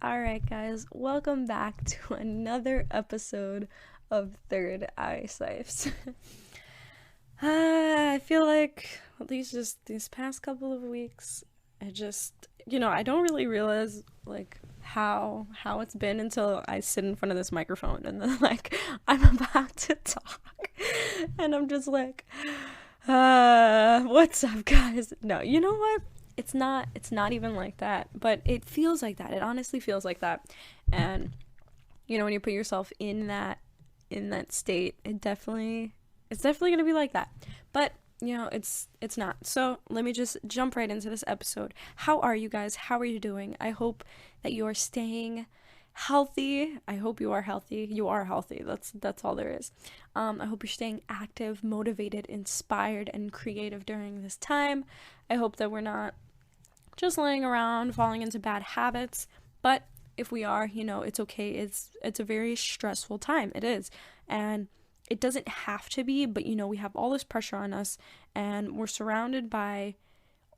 Alright, guys, welcome back to another episode of ThirdEyeCyphs. I feel like, at least just these past couple of weeks, I don't really realize, how it's been until I sit in front of this microphone and then, I'm about to talk. And I'm just like, what's up, guys? No, you know what? It's not even like that, but it feels like that. It honestly feels like that. And when you put yourself in that state, it's definitely going to be like that. But it's not. So let me just jump right into this episode. How are you guys? How are you doing? I hope that you are staying healthy. I hope you are healthy. You are healthy. That's all there is. I hope you're staying active, motivated, inspired, and creative during this time. I hope that we're not just laying around, falling into bad habits. But if we are, it's okay. It's a very stressful time. It is. And it doesn't have to be, but we have all this pressure on us, and we're surrounded by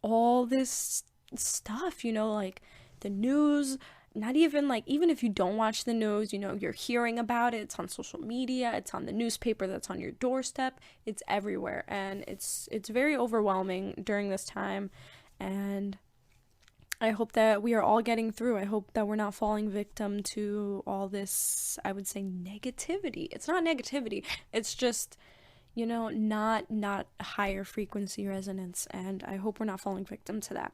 all this stuff, like the news. Not even even if you don't watch the news, you're hearing about it. It's on social media, it's on the newspaper that's on your doorstep. It's everywhere, and it's very overwhelming during this time. And I hope that we are all getting through. I hope that we're not falling victim to all this, I would say, negativity. It's not negativity. It's just, not higher frequency resonance. And I hope we're not falling victim to that.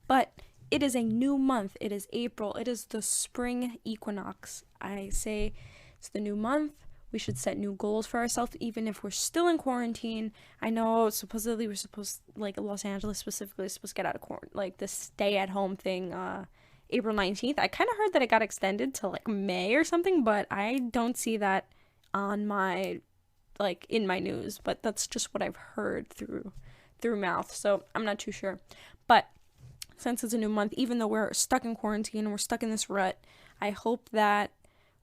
But it is a new month. It is April. It is the spring equinox. I say it's the new month. We should set new goals for ourselves, even if we're still in quarantine. I know supposedly we're supposed, Los Angeles specifically, is supposed to get out of quarantine, this stay-at-home thing, April 19th. I kind of heard that it got extended to, May or something, but I don't see that on my, in my news. But that's just what I've heard through mouth, so I'm not too sure. But since it's a new month, even though we're stuck in quarantine and we're stuck in this rut, I hope that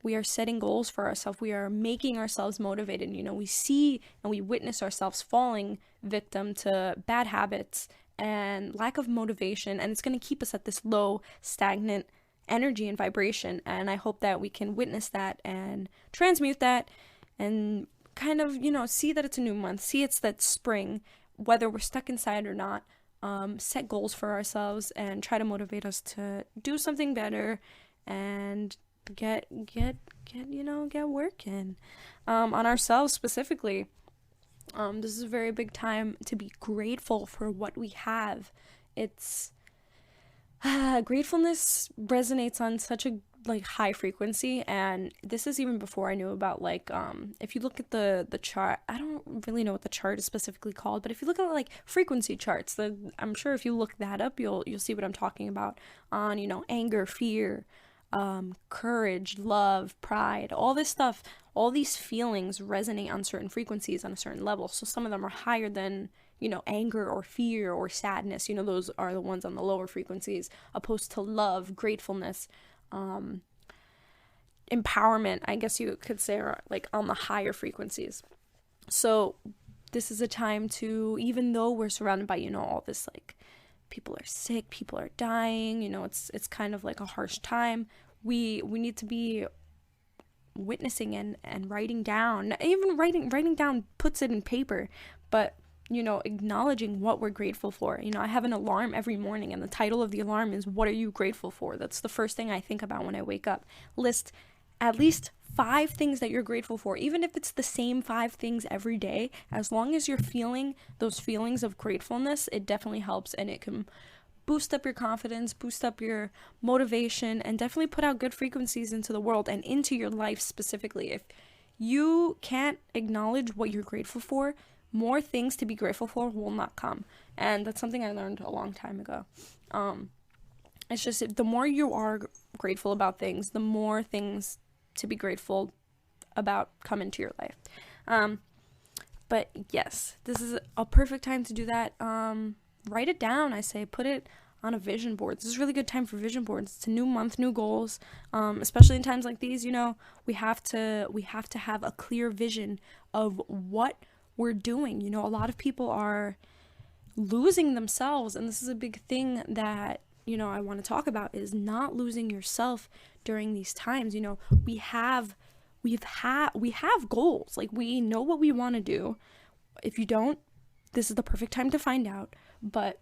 we are setting goals for ourselves. We are making ourselves motivated. We see and we witness ourselves falling victim to bad habits and lack of motivation, and it's going to keep us at this low, stagnant energy and vibration. And I hope that we can witness that and transmute that and kind of, see that it's a new month, see it's that spring, whether we're stuck inside or not. Set goals for ourselves and try to motivate us to do something better and get working on ourselves specifically. This is a very big time to be grateful for what we have. It's gratefulness resonates on such a high frequency, and this is even before I knew about if you look at the chart. I don't really know what the chart is specifically called, but if you look at frequency charts, I'm sure if you look that up, you'll see what I'm talking about on anger, fear, courage, love, pride, all this stuff. All these feelings resonate on certain frequencies on a certain level. So some of them are higher than anger or fear or sadness. Those are the ones on the lower frequencies, opposed to love, gratefulness, empowerment, I guess you could say, are on the higher frequencies. So this is a time to, even though we're surrounded by all this, people are sick, people are dying, it's kind of a harsh time. We need to be witnessing and writing down. Even writing down puts it in paper, but acknowledging what we're grateful for. I have an alarm every morning, and the title of the alarm is, "What are you grateful for?" That's the first thing I think about when I wake up. List at least 5 things that you're grateful for, even if it's the same 5 things every day. As long as you're feeling those feelings of gratefulness, it definitely helps, and it can boost up your confidence, boost up your motivation, and definitely put out good frequencies into the world and into your life specifically. If you can't acknowledge what you're grateful for, more things to be grateful for will not come. And that's something I learned a long time ago. It's just, the more you are grateful about things, the more things to be grateful about come into your life. But yes, this is a perfect time to do that. Write it down, I say. Put it on a vision board. This is a really good time for vision boards. It's a new month, new goals. Especially in times like these, we have to have a clear vision of what we're doing. A lot of people are losing themselves, and this is a big thing that I want to talk about is not losing yourself during these times. We have goals. Like, we know what we want to do. If you don't, this is the perfect time to find out. But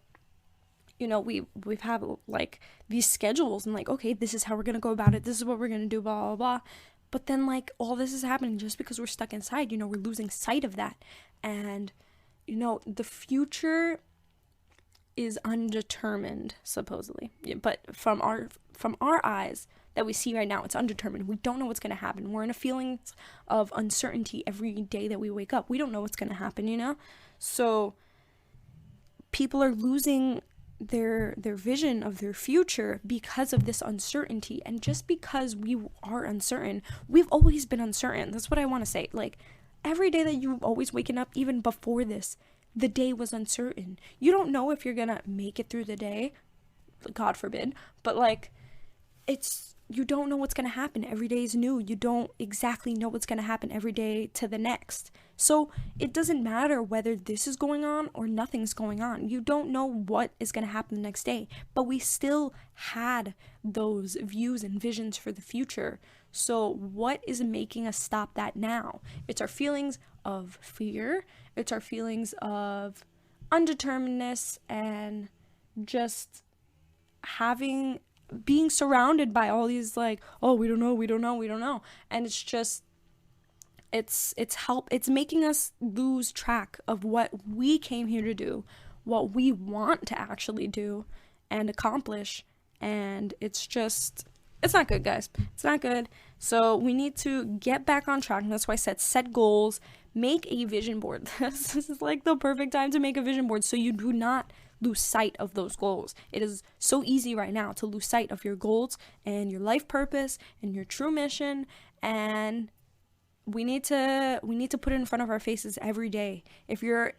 we've had like these schedules, and like, okay, this is how we're gonna go about it, this is what we're gonna do, blah blah blah. But then, like, all this is happening just because we're stuck inside. We're losing sight of that. And the future is undetermined, supposedly. Yeah, but from our eyes that we see right now, it's undetermined. We don't know what's going to happen. We're in a feeling of uncertainty every day that we wake up. We don't know what's going to happen. So people are losing their vision of their future because of this uncertainty. And just because we are uncertain, we've always been uncertain. That's what I want to say. Like, every day that you've always waken up, even before this, the day was uncertain. You don't know if you're gonna make it through the day, God forbid, but like, you don't know what's gonna happen. Every day is new. You don't exactly know what's gonna happen every day to the next. So it doesn't matter whether this is going on or nothing's going on. You don't know what is gonna happen the next day, but we still had those views and visions for the future. So what is making us stop that now? It's our feelings of fear. It's our feelings of undeterminedness, and just being surrounded by all these, like, oh, we don't know. And it's just, it's making us lose track of what we came here to do, what we want to actually do and accomplish. And it's not good, guys. It's not good. So we need to get back on track. And that's why I said set goals, make a vision board. This is like the perfect time to make a vision board, so you do not lose sight of those goals. It is so easy right now to lose sight of your goals and your life purpose and your true mission. And we need to put it in front of our faces every day. If you're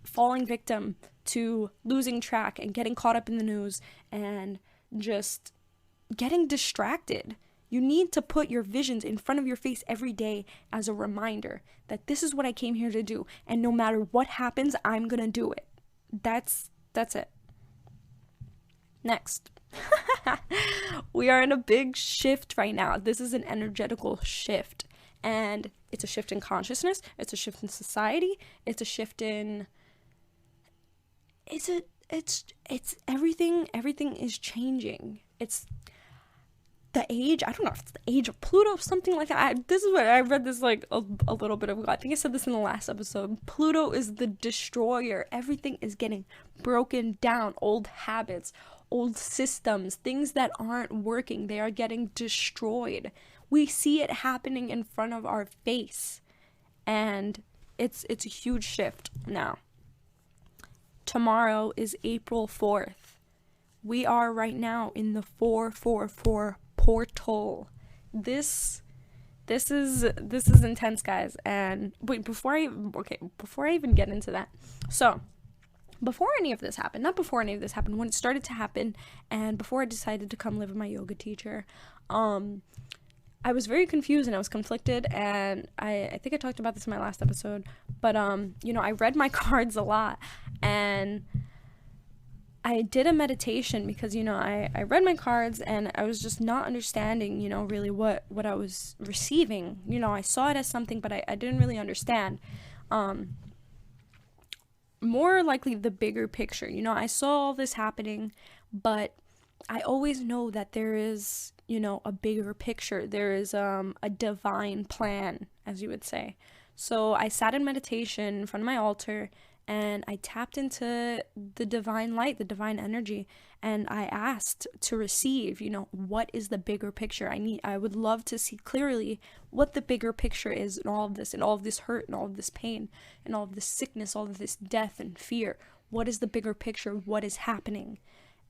falling victim to losing track and getting caught up in the news and just getting distracted, you need to put your visions in front of your face every day as a reminder that this is what I came here to do, and no matter what happens, I'm gonna do it. That's it. Next. We are in a big shift right now. This is an energetical shift, and it's a shift in consciousness, it's a shift in society, it's a shift in it's everything is changing. It's the age, I don't know if it's the age of Pluto, something like that. This is what I read this like a little bit ago. I think I said this in the last episode. Pluto is the destroyer. Everything is getting broken down. Old habits, old systems, things that aren't working, they are getting destroyed. We see it happening in front of our face, and it's a huge shift now. Tomorrow is April 4th. We are right now in the 444 portal. This is intense, guys. And wait, before I even get into that, so before any of this happened, when it started to happen, and before I decided to come live with my yoga teacher, I was very confused and I was conflicted, and I think I talked about this in my last episode, but I read my cards a lot, and I did a meditation because, I read my cards and I was just not understanding, really what I was receiving. I saw it as something, but I didn't really understand. More likely the bigger picture. I saw all this happening, but I always know that there is, a bigger picture. There is a divine plan, as you would say. So I sat in meditation in front of my altar, and I tapped into the divine light, the divine energy, and I asked to receive, what is the bigger picture? I would love to see clearly what the bigger picture is in all of this hurt and all of this pain and all of this sickness, all of this death and fear. What is the bigger picture? What is happening?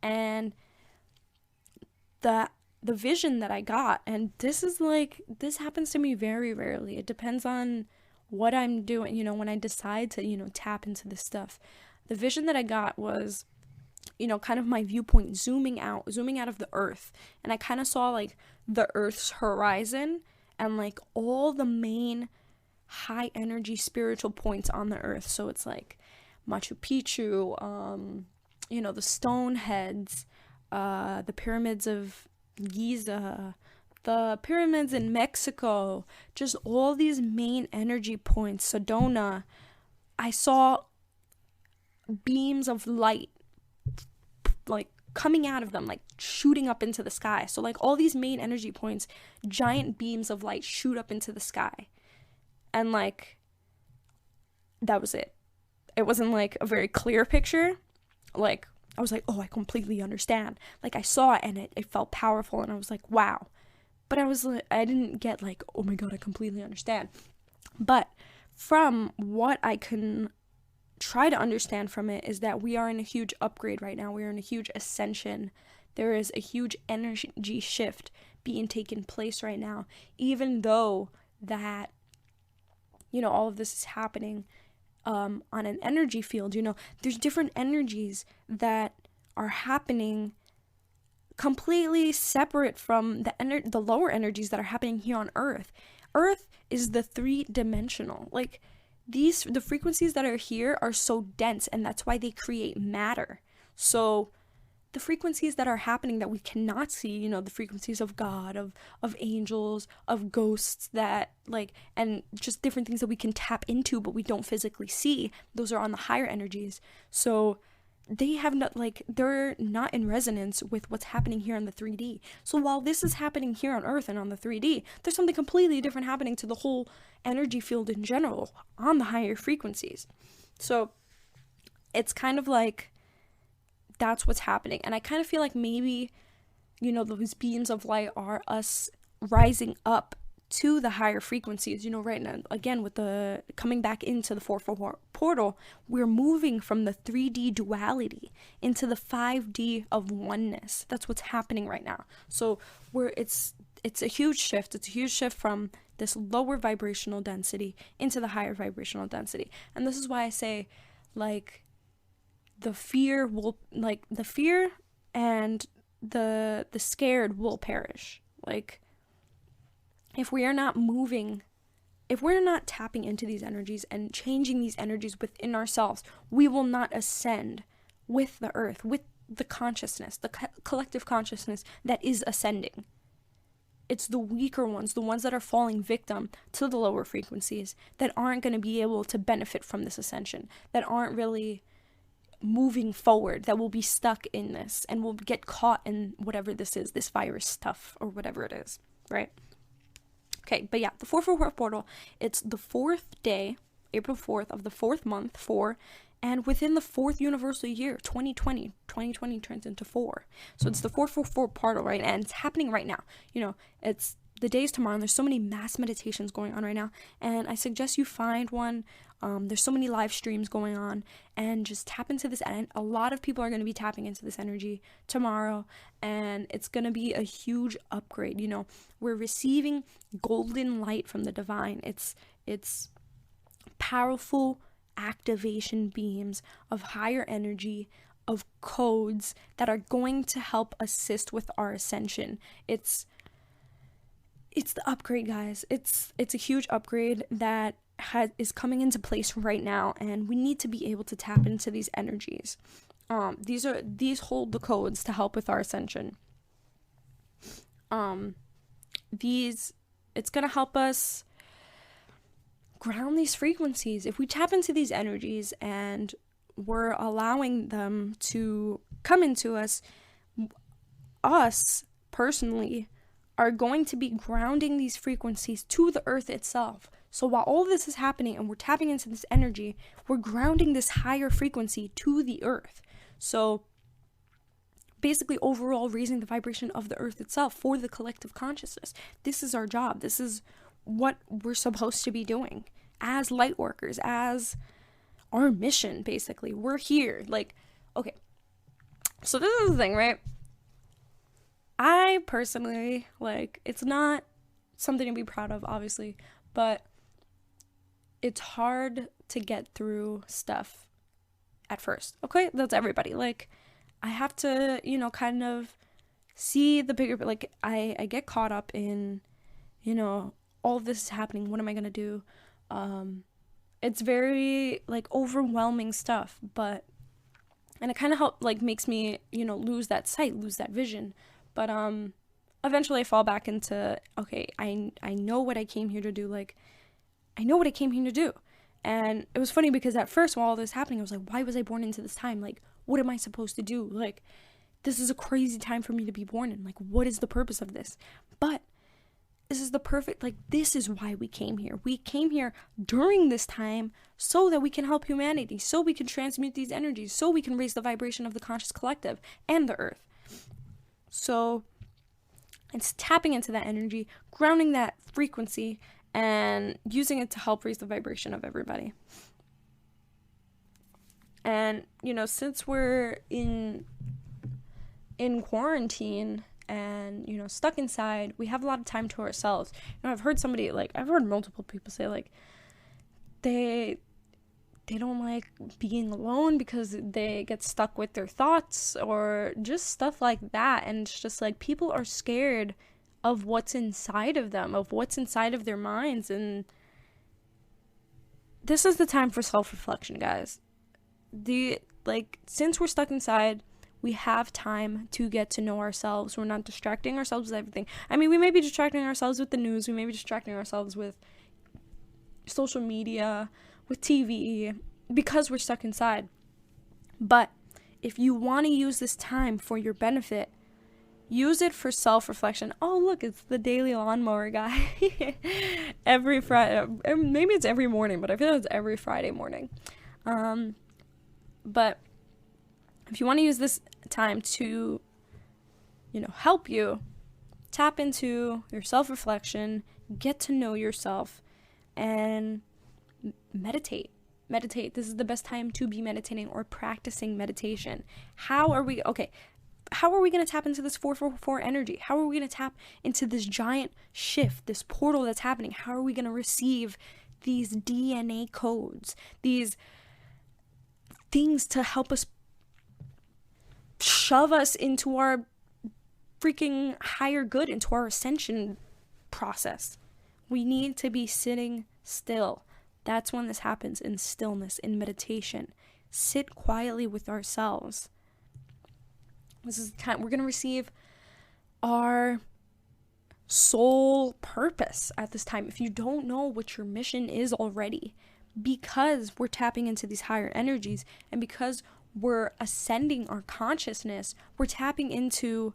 And the vision that I got, and this happens to me very rarely. It depends on what I'm doing, when I decide to, tap into this stuff. The vision that I got was, kind of my viewpoint, zooming out of the earth. And I kind of saw like the earth's horizon and like all the main high energy spiritual points on the earth. So it's like Machu Picchu, the stone heads, the pyramids of Giza, the pyramids in Mexico, just all these main energy points, Sedona. I saw beams of light like coming out of them, like shooting up into the sky. So like all these main energy points, giant beams of light shoot up into the sky. And like that was it. It wasn't like a very clear picture. Like I was like, oh, I completely understand. Like I saw it and it felt powerful and I was like, wow. But I didn't get like, oh my God, I completely understand. But from what I can try to understand from it is that we are in a huge upgrade right now. We are in a huge ascension. There is a huge energy shift being taken place right now, even though that, you know, all of this is happening on an energy field. You know, there's different energies that are happening completely separate from the lower energies that are happening here on Earth. Earth is the three-dimensional. Like the frequencies that are here are so dense, and that's why they create matter. So the frequencies that are happening that we cannot see, you know, the frequencies of God, of angels, of ghosts, that like, and just different things that we can tap into but we don't physically see, those are on the higher energies. So they have not, like, they're not in resonance with what's happening here on the 3D. So while this is happening here on Earth and on the 3D, there's something completely different happening to the whole energy field in general on the higher frequencies. So it's kind of like that's what's happening. And I kind of feel like maybe, you know, those beams of light are us rising up to the higher frequencies. You know, right now, again, with the coming back into the 4-4 portal, we're moving from the 3D duality into the 5D of oneness. That's what's happening right now. So it's a huge shift. It's a huge shift from this lower vibrational density into the higher vibrational density. And this is why I say, like, the fear and the scared will perish. Like, if we are not moving, if we're not tapping into these energies and changing these energies within ourselves, we will not ascend with the earth, with the consciousness, the collective consciousness that is ascending. It's the weaker ones, the ones that are falling victim to the lower frequencies, that aren't going to be able to benefit from this ascension, that aren't really moving forward, that will be stuck in this and will get caught in whatever this is, this virus stuff or whatever it is, right? Okay, but yeah, the 4-4 portal, it's the 4th day, April 4th of the 4th month, 4, and within the 4th universal year, 2020 turns into 4. So it's the 4-4 portal, right? And it's happening right now. You know, it's the days tomorrow, and there's so many mass meditations going on right now, and I suggest you find one. There's so many live streams going on, and just tap into this. And a lot of people are going to be tapping into this energy tomorrow, and it's going to be a huge upgrade. You know, we're receiving golden light from the divine. It's powerful activation beams of higher energy, of codes that are going to help assist with our ascension. It's the upgrade, guys. It's a huge upgrade that is coming into place right now, and we need to be able to tap into these energies. These hold the codes to help with our ascension. It's gonna help us ground these frequencies. If we tap into these energies and we're allowing them to come into us personally are going to be grounding these frequencies to the earth itself. So while all this is happening and we're tapping into this energy, we're grounding this higher frequency to the earth. So basically overall raising the vibration of the earth itself for the collective consciousness. This is our job. This is what we're supposed to be doing as light workers, as our mission, basically. We're here. Like, okay. So this is the thing, right? I personally, like, it's not something to be proud of, obviously, but it's hard to get through stuff at first. Okay? That's everybody. Like, I have to, you know, kind of see the bigger, like, I get caught up in, you know, all of this is happening. What am I going to do? It's very, like, overwhelming stuff, but And it kind of makes me, lose that sight, lose that vision. But eventually I fall back into, okay, I know what I came here to do. Like, I know what I came here to do. And it was funny because at first, while all this happening, I was like, why was I born into this time? Like, what am I supposed to do? Like, this is a crazy time for me to be born in. Like, what is the purpose of this? But this is the perfect, this is why we came here. We came here during this time so that we can help humanity, so we can transmute these energies, so we can raise the vibration of the conscious collective and the earth. So it's tapping into that energy, grounding that frequency, and using it to help raise the vibration of everybody. And, since we're in quarantine and, stuck inside, we have a lot of time to ourselves. I've heard multiple people say, they don't like being alone because they get stuck with their thoughts or just stuff like that. And it's just people are scared of what's inside of them, of what's inside of their minds. And this is the time for self-reflection, guys. Since we're stuck inside, we have time to get to know ourselves. We're not distracting ourselves with everything. I mean, we may be distracting ourselves with the news. We may be distracting ourselves with social media, with TV, because we're stuck inside. But if you want to use this time for your benefit, use it for self-reflection. Oh, look, it's the daily lawnmower guy. Every Friday, maybe it's every morning, but I feel like it's every Friday morning. But if you want to use this time to, help you tap into your self-reflection, get to know yourself, and meditate. This is the best time to be meditating or practicing meditation. How are we going to tap into this 444 energy? How are we going to tap into this giant shift, this portal that's happening? How are we going to receive these DNA codes, these things to help us shove us into our freaking higher good, into our ascension process? We need to be sitting still. That's when this happens, in stillness, in meditation. Sit quietly with ourselves. This is the time we're going to receive our soul purpose at this time. If you don't know what your mission is already, because we're tapping into these higher energies and because we're ascending our consciousness, we're tapping into,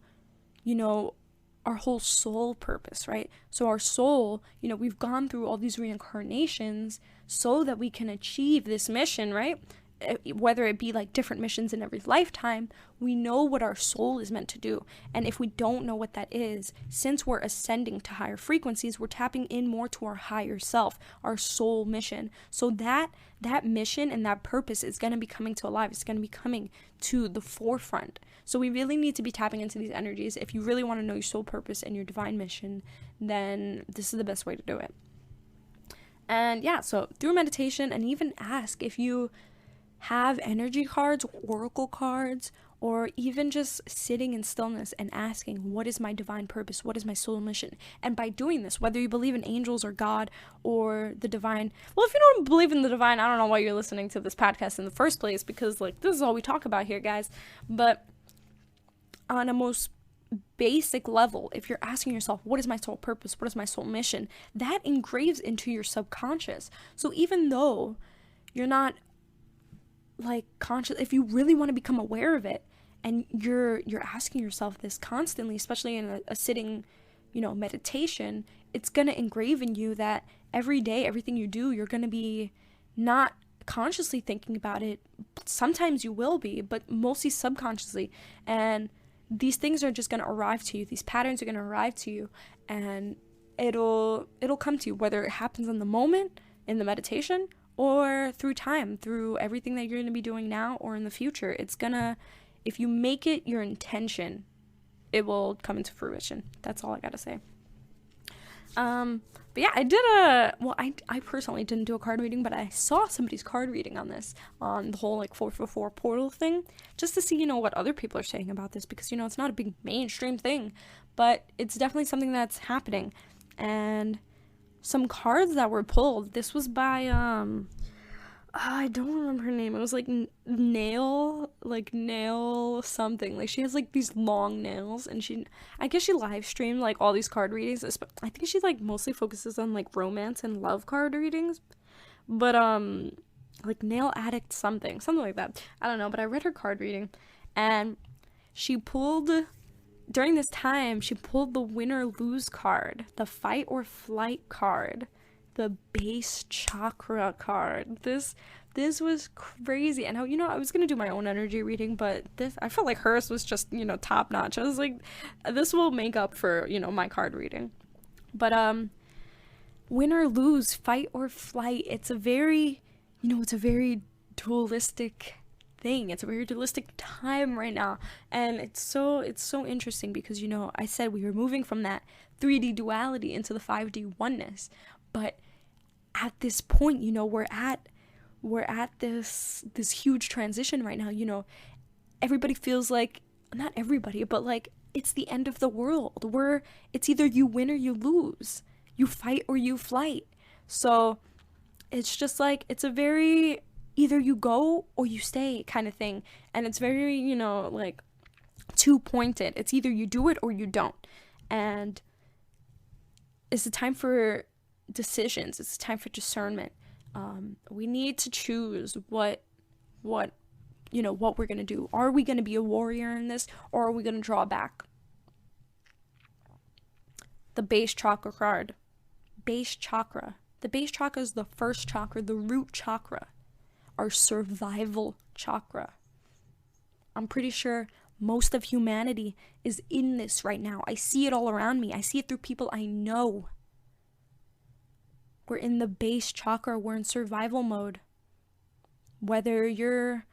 our whole soul purpose, right? So our soul, we've gone through all these reincarnations so that we can achieve this mission, right? Whether it be different missions in every lifetime, we know what our soul is meant to do. And if we don't know what that is, since we're ascending to higher frequencies, we're tapping in more to our higher self, our soul mission. So that mission and that purpose is going to be coming to alive. It's going to be coming to the forefront. So we really need to be tapping into these energies. If you really want to know your soul purpose and your divine mission, then this is the best way to do it. And yeah, so through meditation, and even ask if you have energy cards, oracle cards, or even just sitting in stillness and asking, what is my divine purpose? What is my soul mission? And by doing this, whether you believe in angels or God or the divine, well, if you don't believe in the divine, I don't know why you're listening to this podcast in the first place, because this is all we talk about here, guys. But on a most basic level, if you're asking yourself, what is my soul purpose? What is my soul mission? That engraves into your subconscious. So even though you're not conscious, if you really want to become aware of it, and you're asking yourself this constantly, especially in a sitting, meditation, it's going to engrave in you that every day, everything you do, you're going to be not consciously thinking about it. Sometimes you will be, but mostly subconsciously. And these things are just going to arrive to you. These patterns are going to arrive to you, and it'll come to you, whether it happens in the moment, in the meditation, or through time, through everything that you're going to be doing now or in the future. If you make it your intention, it will come into fruition. That's all I got to say. But yeah, I personally didn't do a card reading, but I saw somebody's card reading on the whole 444 portal thing, just to see, what other people are saying about this, because, it's not a big mainstream thing, but it's definitely something that's happening. And some cards that were pulled, this was by, I don't remember her name. It was like nail something. Like she has like these long nails, and I guess she live streamed like all these card readings. I think she like mostly focuses on like romance and love card readings, but like nail addict something like that. I don't know, but I read her card reading, and she pulled during this time she pulled the win or lose card, the fight or flight card, the base chakra card. This was crazy. And I was gonna do my own energy reading, but I felt like hers was just, top notch. I was like, this will make up for, my card reading. But win or lose, fight or flight, it's a very dualistic thing. It's a very dualistic time right now. And it's so interesting because, I said we were moving from that 3D duality into the 5D oneness. But at this point, we're at this huge transition right now. Everybody feels like, not everybody, but like it's the end of the world, where it's either you win or you lose, you fight or you flight. So it's just like, it's a very either you go or you stay kind of thing. And it's very, like two-pointed. It's either you do it or you don't. And it's a time for decisions. It's a time for discernment. We need to choose what we're gonna do. Are we gonna be a warrior in this, or are we gonna draw back? The base chakra card. Base chakra. The base chakra is the first chakra, the root chakra, our survival chakra. I'm pretty sure most of humanity is in this right now. I see it all around me. I see it through people I know. We're in the base chakra. We're in survival mode. Whether you're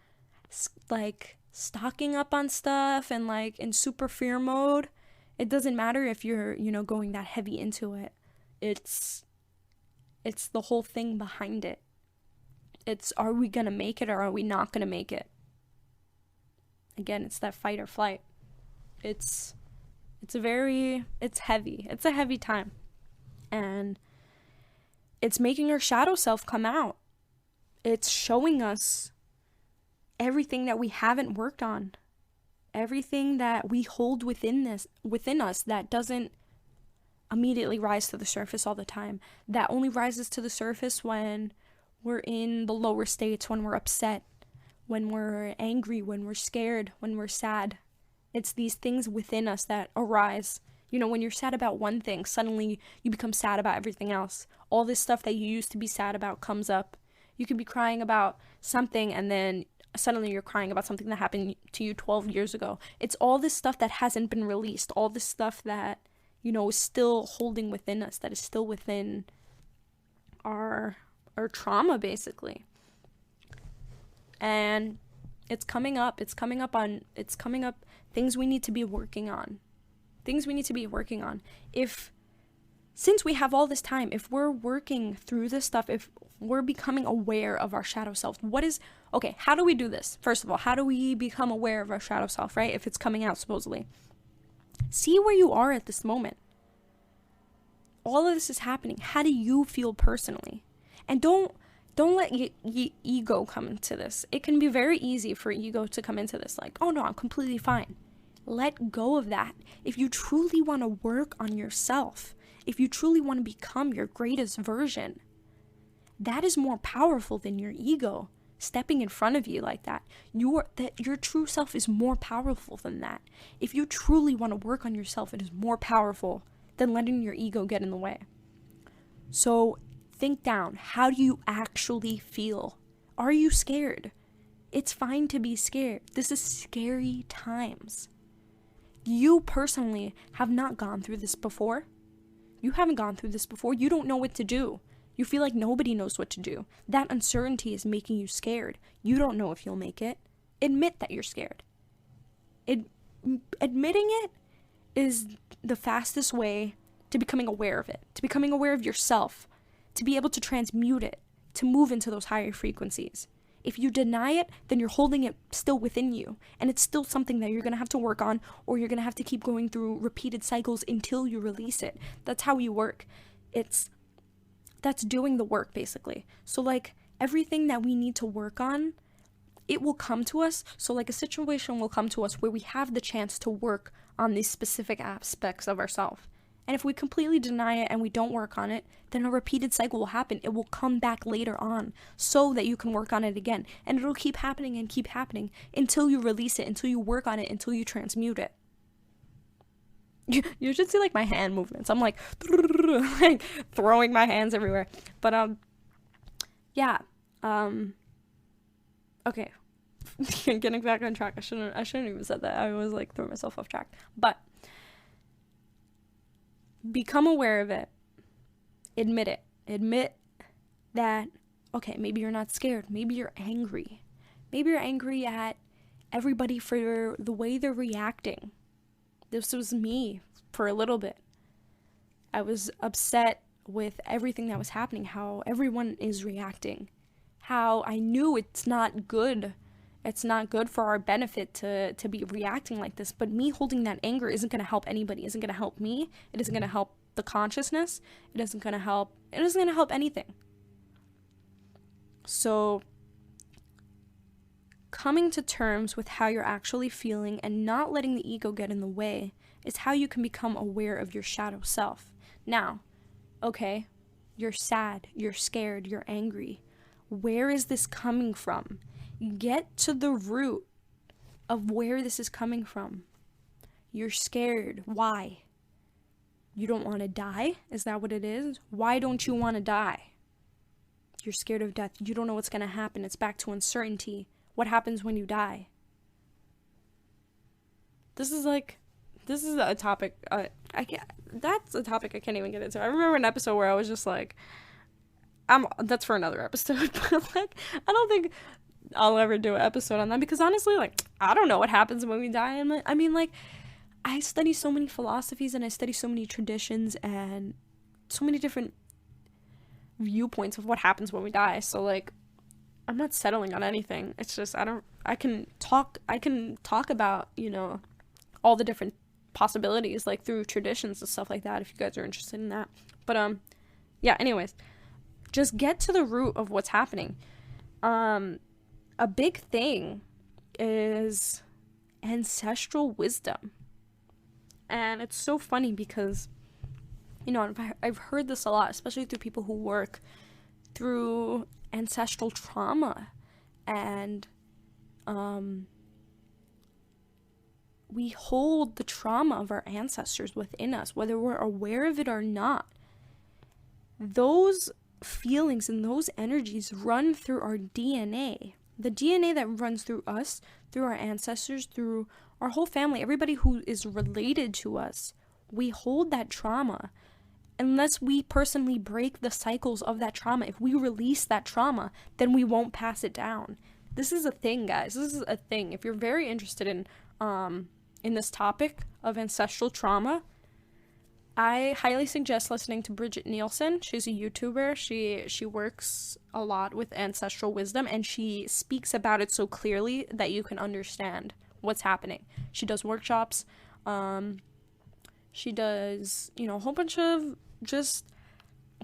like stocking up on stuff and like in super fear mode, it doesn't matter if you're, going that heavy into it. It's the whole thing behind it. It's, are we going to make it or are we not going to make it? Again, it's that fight or flight. It's heavy. It's a heavy time. And it's making our shadow self come out. It's showing us everything that we haven't worked on. Everything that we hold within us that doesn't immediately rise to the surface all the time. That only rises to the surface when we're in the lower states, when we're upset, when we're angry, when we're scared, when we're sad. It's these things within us that arise. When you're sad about one thing, suddenly you become sad about everything else. All this stuff that you used to be sad about comes up. You could be crying about something and then suddenly you're crying about something that happened to you 12 years ago. It's all this stuff that hasn't been released. All this stuff that, is still holding within us, that is still within our trauma, basically. And it's coming up things we need to be working on. Since we have all this time, if we're working through this stuff, if we're becoming aware of our shadow self, how do we do this? First of all, how do we become aware of our shadow self, right? If it's coming out, supposedly. See where you are at this moment. All of this is happening. How do you feel personally? And don't let ego come into this. It can be very easy for ego to come into this, like, oh no, I'm completely fine. Let go of that. If you truly want to work on yourself, if you truly want to become your greatest version, that is more powerful than your ego stepping in front of you like that. Your true self is more powerful than that. If you truly want to work on yourself, it is more powerful than letting your ego get in the way. So think down. How do you actually feel? Are you scared? It's fine to be scared. This is scary times. You personally have not gone through this before. You haven't gone through this before. You don't know what to do. You feel like nobody knows what to do. That uncertainty is making you scared. You don't know if you'll make it. Admit that you're scared. Admitting it is the fastest way to becoming aware of it, to becoming aware of yourself, to be able to transmute it, to move into those higher frequencies. If you deny it, then you're holding it still within you, and it's still something that you're going to have to work on, or you're going to have to keep going through repeated cycles until you release it. That's how you work. That's doing the work, basically. So, like, everything that we need to work on, it will come to us. So like a situation will come to us where we have the chance to work on these specific aspects of ourselves. And if we completely deny it and we don't work on it, then a repeated cycle will happen. It will come back later on so that you can work on it again. And it'll keep happening and keep happening until you release it, until you work on it, until you transmute it. You should see like my hand movements. I'm like, like throwing my hands everywhere. But yeah. Okay. Getting back on track. I shouldn't even said that. I was like throwing myself off track. But become aware of it. Admit it. Admit that, okay, maybe you're not scared. Maybe you're angry. Maybe you're angry at everybody for the way they're reacting. This was me for a little bit. I was upset with everything that was happening, how everyone is reacting, how I knew it's not good. It's not good for our benefit to be reacting like this. But me holding that anger isn't going to help anybody. It isn't going to help me. It isn't going to help the consciousness. It isn't going to help anything. So coming to terms with how you're actually feeling and not letting the ego get in the way is how you can become aware of your shadow self. Now, okay, you're sad, you're scared, you're angry. Where is this coming from? Get to the root of where this is coming from. You're scared. Why? You don't want to die? Is that what it is? Why don't you want to die? You're scared of death. You don't know what's going to happen. It's back to uncertainty. What happens when you die? This is a topic. That's a topic I can't even get into. I remember an episode where I was just like, that's for another episode. But like, I don't think I'll ever do an episode on that because honestly, like, I don't know what happens when we die. I mean, like, I study so many philosophies and I study so many traditions and so many different viewpoints of what happens when we die. So like, I'm not settling on anything. It's just I can talk about, you know, all the different possibilities like through traditions and stuff like that if you guys are interested in that. But yeah, anyways, just get to the root of what's happening. A big thing is ancestral wisdom. And it's so funny because, you know, I've heard this a lot, especially through people who work through ancestral trauma. And we hold the trauma of our ancestors within us, whether we're aware of it or not. Those feelings and those energies run through our DNA. The DNA that runs through us, through our ancestors, through our whole family, everybody who is related to us, we hold that trauma. Unless we personally break the cycles of that trauma, if we release that trauma, then we won't pass it down. This is a thing, guys. This is a thing. If you're very interested in this topic of ancestral trauma, I highly suggest listening to Bridget Nielsen. She's a YouTuber. She works a lot with ancestral wisdom, and she speaks about it so clearly that you can understand what's happening. She does workshops. She does, you know, a whole bunch of just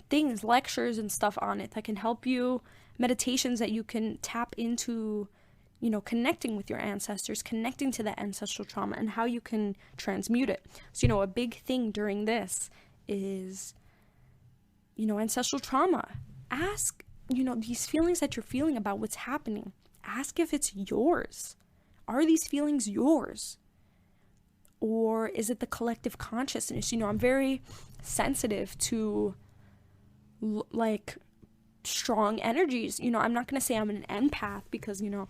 things, lectures and stuff on it that can help you, meditations that you can tap into, you know, connecting with your ancestors, connecting to the ancestral trauma and how you can transmute it. So, you know, a big thing during this is, you know, ancestral trauma. Ask, you know, these feelings that you're feeling about what's happening. Ask if it's yours. Are these feelings yours? Or is it the collective consciousness? You know, I'm very sensitive to, like, strong energies. You know, I'm not going to say I'm an empath because, you know,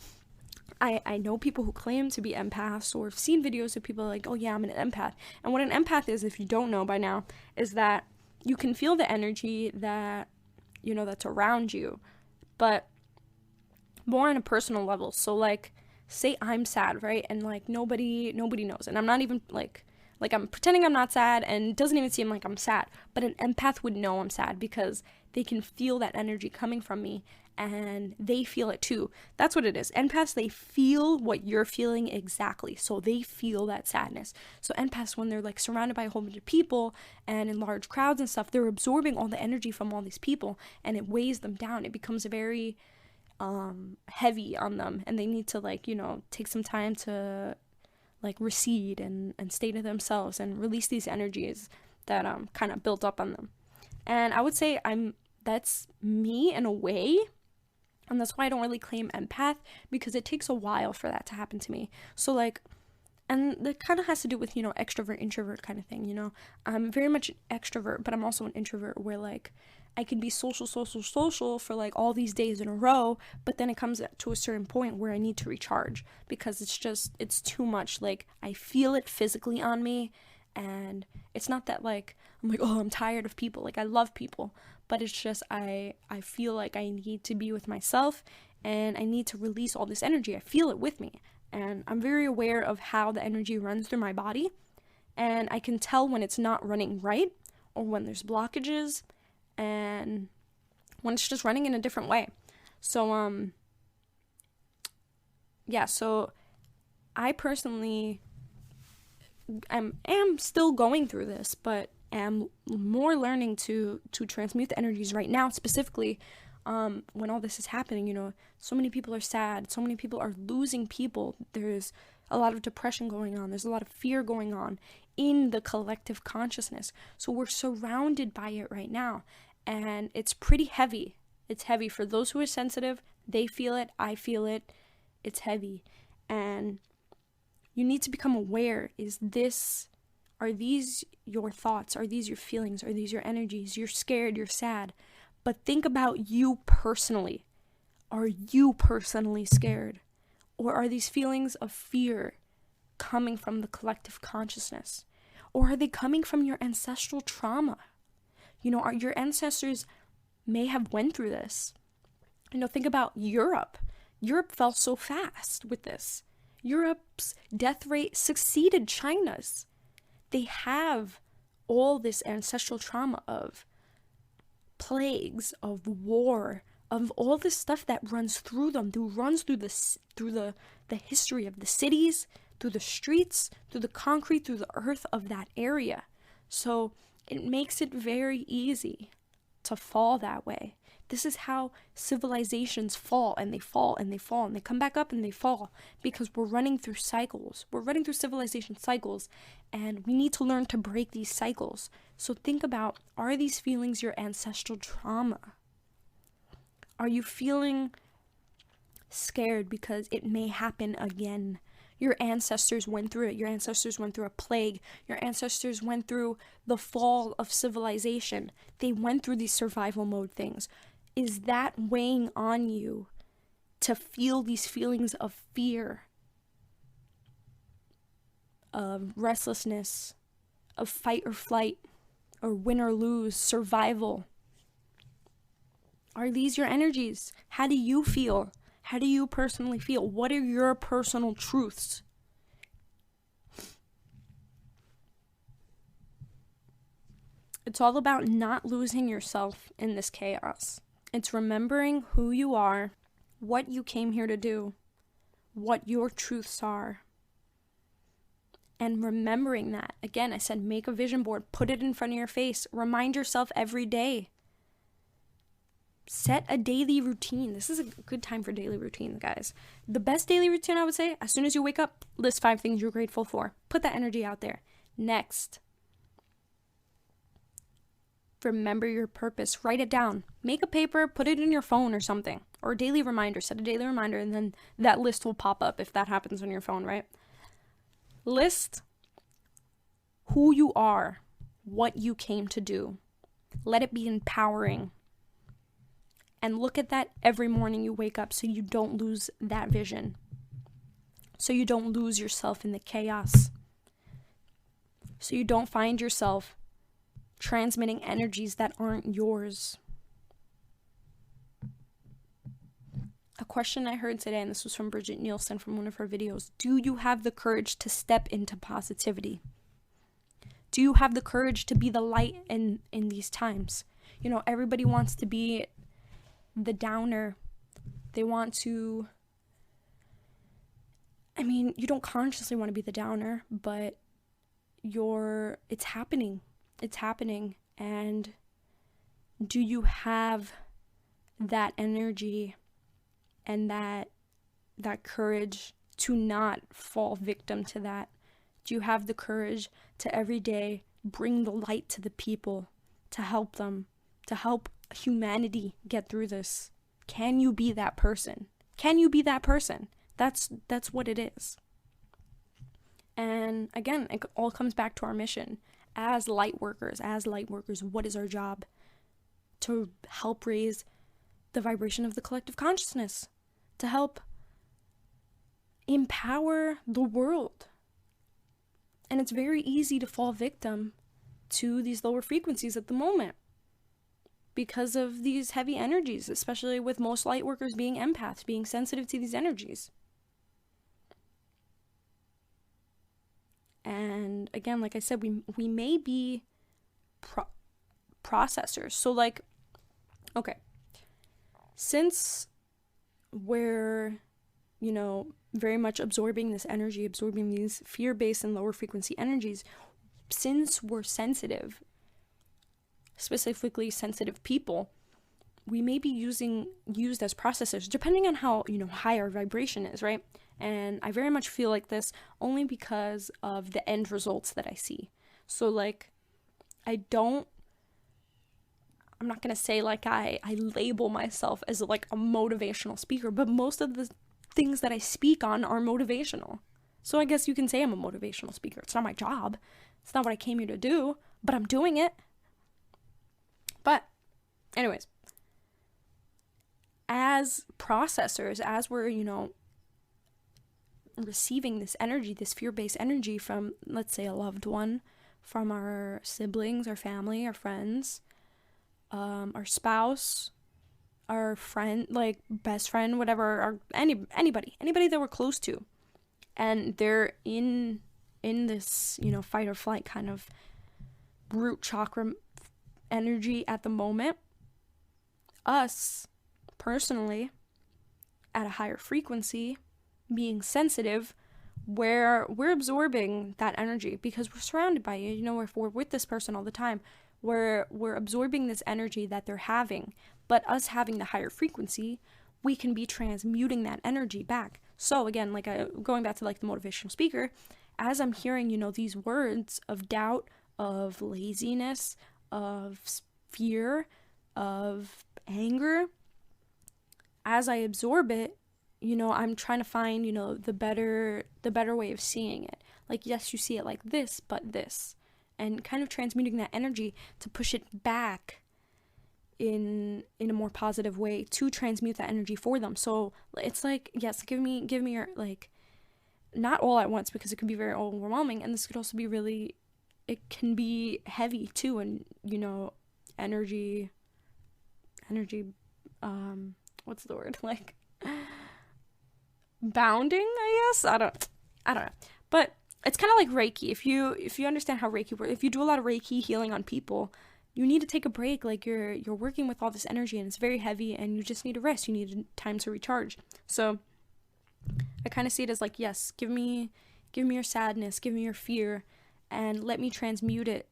I know people who claim to be empaths, or have seen videos of people like, oh yeah, I'm an empath. And what an empath is, if you don't know by now, is that you can feel the energy that, you know, that's around you, but more on a personal level. So like, say I'm sad, right? And like nobody knows. And I'm not even like I'm pretending I'm not sad, and it doesn't even seem like I'm sad. But an empath would know I'm sad because they can feel that energy coming from me. and they feel it too. That's what it is. Empaths, they feel what you're feeling exactly. So they feel that sadness. So empaths, when they're like surrounded by a whole bunch of people and in large crowds and stuff, they're absorbing all the energy from all these people, and it weighs them down. It becomes very heavy on them, and they need to, like, you know, take some time to like recede and stay to themselves and release these energies that kind of built up on them. And I would say that's me in a way. And that's why I don't really claim empath, because it takes a while for that to happen to me. So like, and that kind of has to do with, you know, extrovert, introvert kind of thing, you know. I'm very much an extrovert, but I'm also an introvert, where like I can be social for like all these days in a row, but then it comes to a certain point where I need to recharge, because it's too much. Like, I feel it physically on me, and it's not that like I'm like, oh, I'm tired of people. Like, I love people, but it's just I feel like I need to be with myself, and I need to release all this energy. I feel it with me, and I'm very aware of how the energy runs through my body, and I can tell when it's not running right, or when there's blockages, and when it's just running in a different way. So yeah, so I personally am still going through this, but am more learning to transmute the energies right now, specifically when all this is happening. You know, so many people are sad, so many people are losing people, there's a lot of depression going on, there's a lot of fear going on in the collective consciousness. So we're surrounded by it right now, and it's pretty heavy. It's heavy. For those who are sensitive, they feel it, I feel it, it's heavy. And you need to become aware, are these your thoughts? Are these your feelings? Are these your energies? You're scared, you're sad. But think about you personally. Are you personally scared? Or are these feelings of fear coming from the collective consciousness? Or are they coming from your ancestral trauma? You know, your ancestors may have went through this. You know, think about Europe. Europe fell so fast with this. Europe's death rate succeeded China's. They have all this ancestral trauma of plagues, of war, of all this stuff that runs through them, runs through the history of the cities, through the streets, through the concrete, through the earth of that area. So it makes it very easy to fall that way. This is how civilizations fall, and they fall, and they fall, and they come back up, and they fall, because we're running through cycles. We're running through civilization cycles, and we need to learn to break these cycles. So think about, are these feelings your ancestral trauma? Are you feeling scared because it may happen again? Your ancestors went through it. Your ancestors went through a plague. Your ancestors went through the fall of civilization. They went through these survival mode things. Is that weighing on you to feel these feelings of fear, of restlessness, of fight or flight, or win or lose, survival? Are these your energies? How do you feel? How do you personally feel? What are your personal truths? It's all about not losing yourself in this chaos. It's remembering who you are, what you came here to do, what your truths are, and remembering that. Again, I said make a vision board, put it in front of your face, remind yourself every day. Set a daily routine. This is a good time for daily routine, guys. The best daily routine, I would say, as soon as you wake up, list 5 things you're grateful for. Put that energy out there. Next, remember your purpose. Write it down. Make a paper, put it in your phone or something. Or a daily reminder. Set a daily reminder, and then that list will pop up if that happens on your phone, right? List who you are, what you came to do. Let it be empowering. And look at that every morning you wake up, so you don't lose that vision. So you don't lose yourself in the chaos. So you don't find yourself transmitting energies that aren't yours. A question I heard today, and this was from Bridget Nielsen from one of her videos: do you have the courage to step into positivity? Do you have the courage to be the light in these times? You know, everybody wants to be the downer They want to, I mean, you don't consciously want to be the downer, but it's happening. It's happening. And do you have that energy and that courage to not fall victim to that? Do you have the courage to every day bring the light to the people, to help them, to help humanity get through this? Can you be that person? Can you be that person? That's what it is. And again, it all comes back to our mission. As light workers, what is our job? To help raise the vibration of the collective consciousness, to help empower the world. And it's very easy to fall victim to these lower frequencies at the moment because of these heavy energies, especially with most light workers being empaths, being sensitive to these energies. And again, like I said, we may be processors. So like, okay, since we're, very much absorbing this energy, absorbing these fear-based and lower frequency energies, since we're sensitive, specifically sensitive people, we may be used as processors, depending on how, high our vibration is, right? And I very much feel like this only because of the end results that I see. So like, I'm not going to say like I label myself as like a motivational speaker, but most of the things that I speak on are motivational. So I guess you can say I'm a motivational speaker. It's not my job. It's not what I came here to do, but I'm doing it. But anyways, as processors, as we're, receiving this energy, this fear-based energy from, let's say, a loved one, from our siblings, our family, our friends, our spouse, our friend, like best friend, whatever, or anybody that we're close to, and they're in this, fight or flight kind of root chakra energy at the moment. Us, personally, at a higher frequency, being sensitive, where we're absorbing that energy because we're surrounded by it. If we're with this person all the time, we're absorbing this energy that they're having. But us having the higher frequency, we can be transmuting that energy back. So again, like going back to like the motivational speaker, as I'm hearing, these words of doubt, of laziness, of fear, of anger, as I absorb it, I'm trying to find, the better way of seeing it. Like, yes, you see it like this, but this. And kind of transmuting that energy to push it back in a more positive way, to transmute that energy for them. So it's like, yes, give me your, like, not all at once, because it can be very overwhelming, and this could also be it can be heavy too, and energy, what's the word, like, bounding, I guess. I don't know, but it's kind of like Reiki. If you understand how Reiki works, if you do a lot of Reiki healing on people, you need to take a break. Like, you're working with all this energy and it's very heavy, and you just need to rest. You need time to recharge. So I kind of see it as like, yes, give me your sadness, give me your fear, and let me transmute it.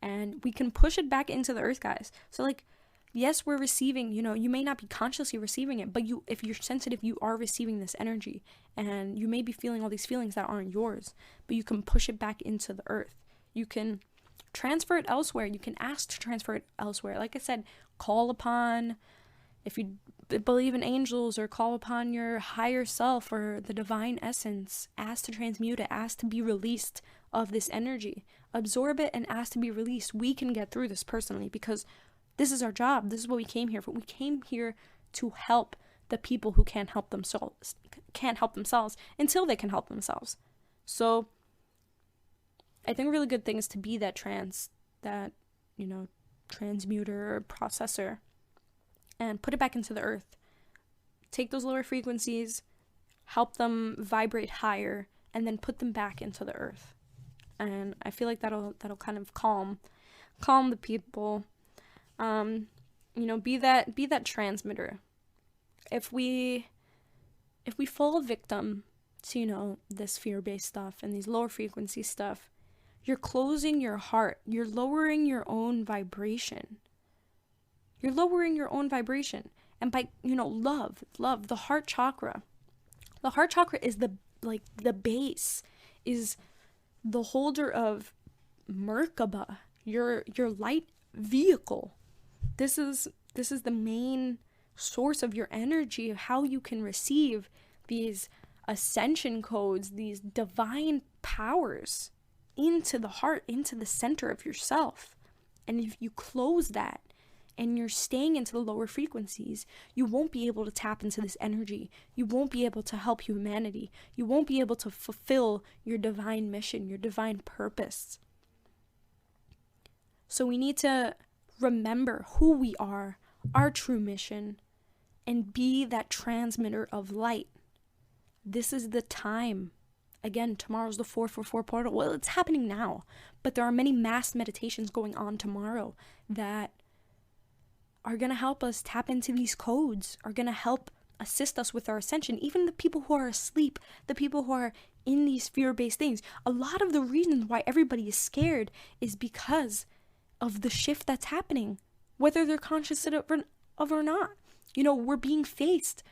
And we can push it back into the earth, guys. So like, yes, we're receiving, you may not be consciously receiving it, but if you're sensitive, you are receiving this energy, and you may be feeling all these feelings that aren't yours, but you can push it back into the earth. You can transfer it elsewhere. You can ask to transfer it elsewhere. Like I said, call upon, if you believe in angels, or call upon your higher self or the divine essence, ask to transmute it, ask to be released of this energy. Absorb it and ask to be released. We can get through this personally, because this is our job. This is what we came here for. We came here to help the people who can't help themselves until they can help themselves. So I think a really good thing is to be that transmuter or processor, and put it back into the earth. Take those lower frequencies, help them vibrate higher, and then put them back into the earth. And I feel like that'll kind of calm the people. Be that transmitter. if we fall victim to, this fear-based stuff and these lower frequency stuff, you're closing your heart. You're lowering your own vibration. You're lowering your own vibration. And by, love, the heart chakra. The heart chakra is the base, is the holder of Merkaba, your light vehicle. This is the main source of your energy, of how you can receive these ascension codes, these divine powers into the heart, into the center of yourself. And if you close that and you're staying into the lower frequencies, you won't be able to tap into this energy. You won't be able to help humanity. You won't be able to fulfill your divine mission, your divine purpose. So we need to remember who we are, our true mission, and be that transmitter of light. This is the time. Again, tomorrow's the 444 portal. Well, it's happening now, but there are many mass meditations going on tomorrow that are going to help us tap into these codes, are going to help assist us with our ascension. Even the people who are asleep, the people who are in these fear-based things. A lot of the reasons why everybody is scared is because of the shift that's happening, whether they're conscious of or not. We're being faced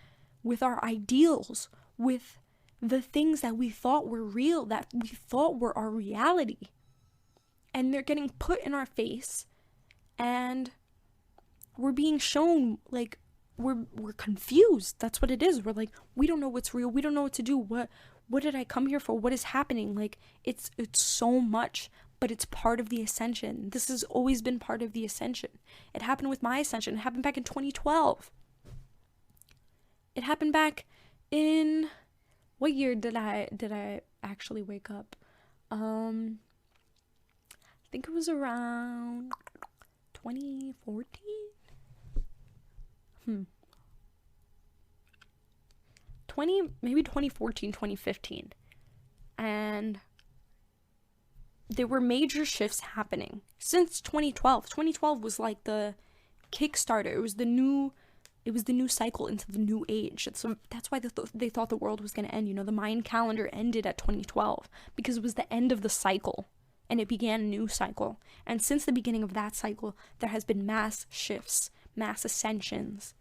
with our ideals, with the things that we thought were real, that we thought were our reality. And they're getting put in our face, and we're being shown, like, we're confused. That's what it is. We're like, we don't know what's real. We don't know what to do. What did I come here for? What is happening? Like, it's so much, but it's part of the ascension. This has always been part of the ascension. It happened with my ascension. It happened back in 2012. It happened back in, what year did I actually wake up? I think it was around 2014. Maybe 2014, 2015. And there were major shifts happening since 2012. 2012 was like the Kickstarter. It was the new cycle into the new age. So that's why they thought the world was going to end. The Mayan calendar ended at 2012 because it was the end of the cycle and it began a new cycle. And since the beginning of that cycle, there has been mass shifts, mass ascensions,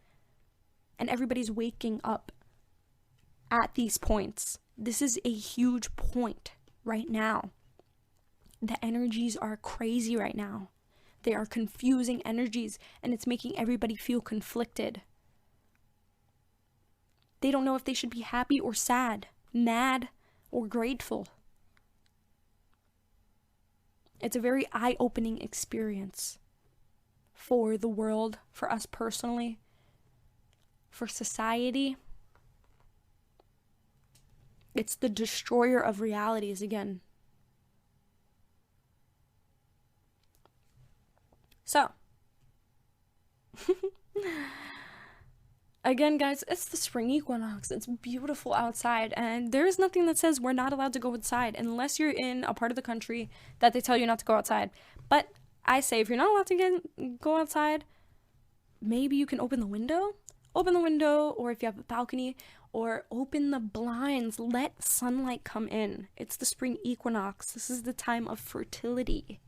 and everybody's waking up at these points. This is a huge point right now. The energies are crazy right now. They are confusing energies, and it's making everybody feel conflicted. They don't know if they should be happy or sad, mad or grateful. It's a very eye-opening experience for the world, for us personally, for society. It's the destroyer of realities again. So, again, guys, it's the spring equinox. It's beautiful outside, and there is nothing that says we're not allowed to go outside unless you're in a part of the country that they tell you not to go outside. But I say, if you're not allowed to go outside, maybe you can open the window, or if you have a balcony, or open the blinds, let sunlight come in. It's the spring equinox. This is the time of fertility.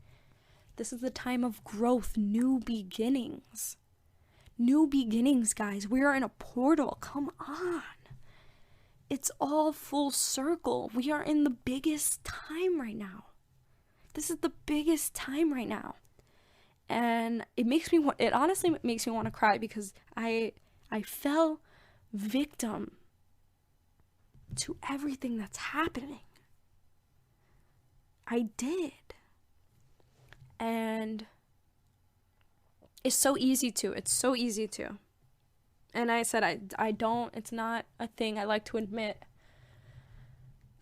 This is the time of growth, new beginnings. New beginnings, guys. We are in a portal. Come on. It's all full circle. We are in the biggest time right now. This is the biggest time right now. And it honestly makes me want to cry because I fell victim to everything that's happening. I did. And it's so easy to. And I said, it's not a thing I like to admit.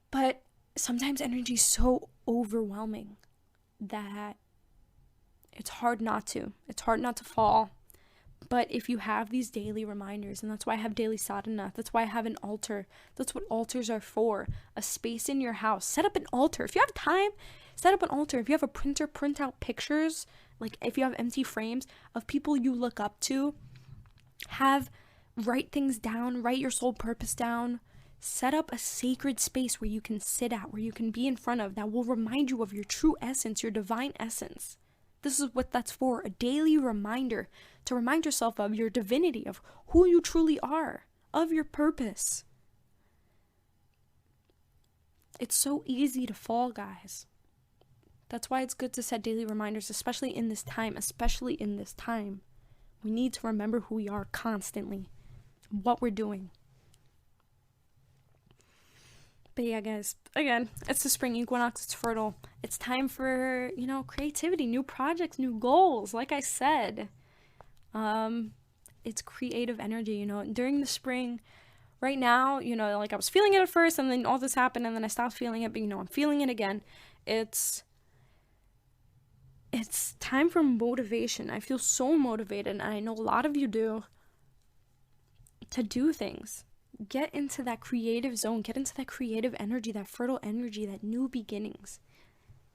But sometimes energy is so overwhelming that it's hard not to. It's hard not to fall. But if you have these daily reminders, and that's why I have daily sadhana, that's why I have an altar. That's what altars are for. A space in your house. Set up an altar. If you have time, set up an altar. If you have a printer, print out pictures. Like if you have empty frames of people you look up to, have write things down, write your soul purpose down. Set up a sacred space where you can sit at, where you can be in front of, that will remind you of your true essence, your divine essence. This is what that's for, a daily reminder to remind yourself of your divinity, of who you truly are, of your purpose. It's so easy to fall, guys. That's why it's good to set daily reminders, especially in this time, We need to remember who we are constantly, what we're doing. But yeah, guys, again, it's the spring equinox, it's fertile. It's time for, creativity, new projects, new goals. Like I said, it's creative energy, during the spring. Right now, like I was feeling it at first, and then all this happened, and then I stopped feeling it, but I'm feeling it again. It's time for motivation. I feel so motivated, and I know a lot of you do, to do things. Get into that creative zone, get into that creative energy, that fertile energy, that new beginnings.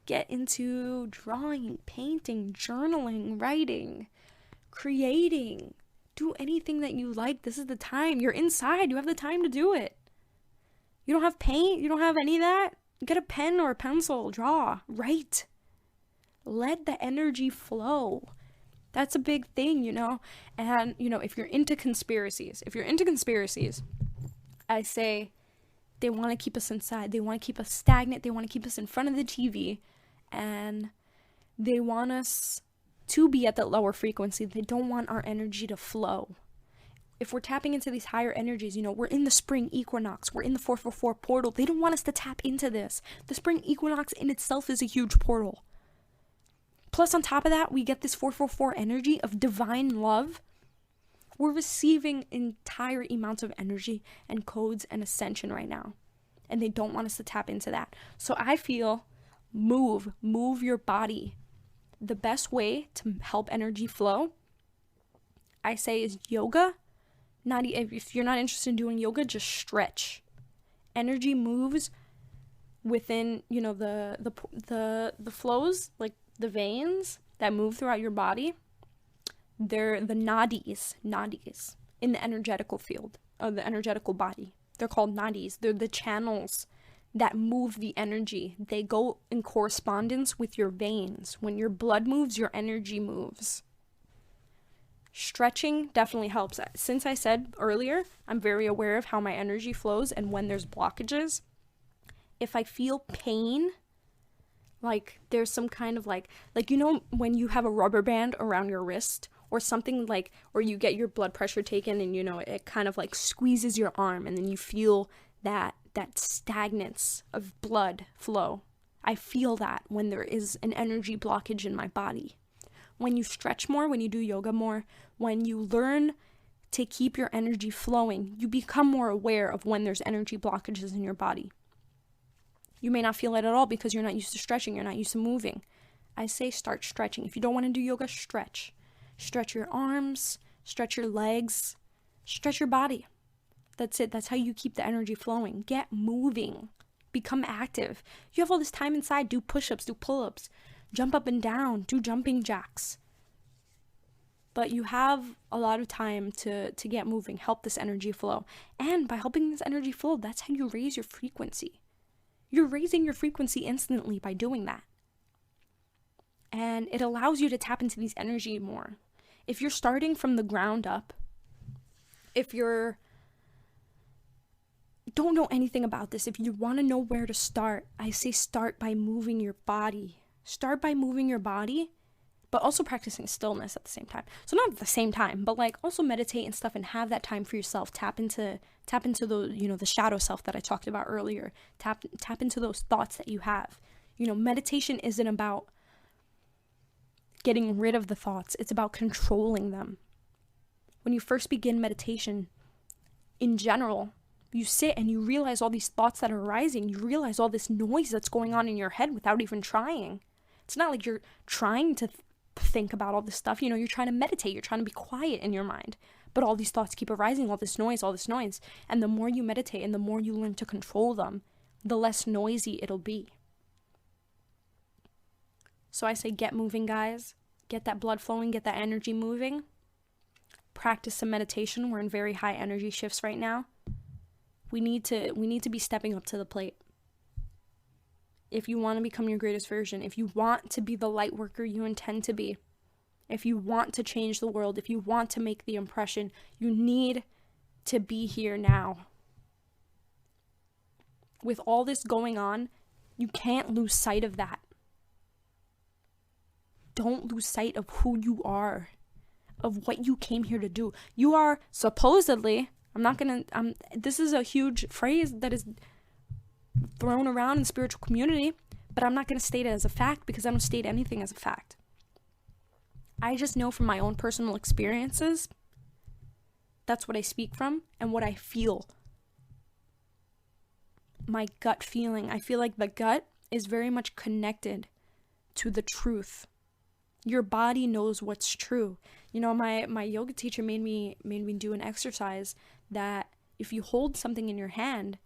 Get into drawing, painting, journaling, writing, creating. Do anything that you like. This is the time. You're inside. You have the time to do it. You don't have paint. You don't have any of that. Get a pen or a pencil. Draw. Write. Let the energy flow. That's a big thing, And, if you're into conspiracies, I say they want to keep us inside. They want to keep us stagnant. They want to keep us in front of the TV. And they want us to be at that lower frequency. They don't want our energy to flow. If we're tapping into these higher energies, we're in the spring equinox. We're in the 444 portal. They don't want us to tap into this. The spring equinox in itself is a huge portal. Plus, on top of that, we get this 444 energy of divine love. We're receiving entire amounts of energy and codes and ascension right now. And they don't want us to tap into that. So I feel move your body. The best way to help energy flow, I say, is yoga. If you're not interested in doing yoga, just stretch. Energy moves within, the flows, like the veins that move throughout your body. They're the nadis in the energetical field of the energetical body. They're called nadis. They're the channels that move the energy. They go in correspondence with your veins. When your blood moves, your energy moves. Stretching definitely helps. Since I said earlier, I'm very aware of how my energy flows and when there's blockages. If I feel pain, like there's some kind of like when you have a rubber band around your wrist, or something or you get your blood pressure taken and it kind of like squeezes your arm, and then you feel that stagnance of blood flow. I feel that when there is an energy blockage in my body. When you stretch more, when you do yoga more, when you learn to keep your energy flowing, you become more aware of when there's energy blockages in your body. You may not feel it at all because you're not used to stretching, you're not used to moving. I say start stretching. If you don't want to do yoga, stretch. Stretch your arms, stretch your legs, stretch your body. That's it. That's how you keep the energy flowing. Get moving. Become active. You have all this time inside. Do push-ups, do pull-ups, jump up and down, do jumping jacks. But you have a lot of time to get moving, help this energy flow. And by helping this energy flow, that's how you raise your frequency. You're raising your frequency instantly by doing that. And it allows you to tap into these energy more. If you're starting from the ground up, if you're don't know anything about this, if you want to know where to start, I say start by moving your body. Start by moving your body, but also practicing stillness at the same time. So not at the same time, but also meditate and stuff and have that time for yourself. Tap into the, the shadow self that I talked about earlier. Tap into those thoughts that you have. Meditation isn't about getting rid of the thoughts. It's about controlling them. When you first begin meditation, in general, you sit and you realize all these thoughts that are arising. You realize all this noise that's going on in your head without even trying. It's not like you're trying to think about all this stuff. You're trying to meditate. You're trying to be quiet in your mind. But all these thoughts keep arising, all this noise. And the more you meditate and the more you learn to control them, the less noisy it'll be. So I say get moving, guys. Get that blood flowing, get that energy moving. practice some meditation. We're in very high energy shifts right now. We need to be stepping up to the plate. If you want to become your greatest version, if you want to be the light worker you intend to be, if you want to change the world, if you want to make the impression, you need to be here now. With all this going on, you can't lose sight of that. Don't lose sight of who you are, of what you came here to do. You are supposedly, this is a huge phrase that is thrown around in the spiritual community, but I'm not going to state it as a fact because I don't state anything as a fact. I just know from my own personal experiences, that's what I speak from and what I feel. My gut feeling. I feel like the gut is very much connected to the truth. Your body knows what's true. You know, my yoga teacher made me do an exercise that if you hold something in your hand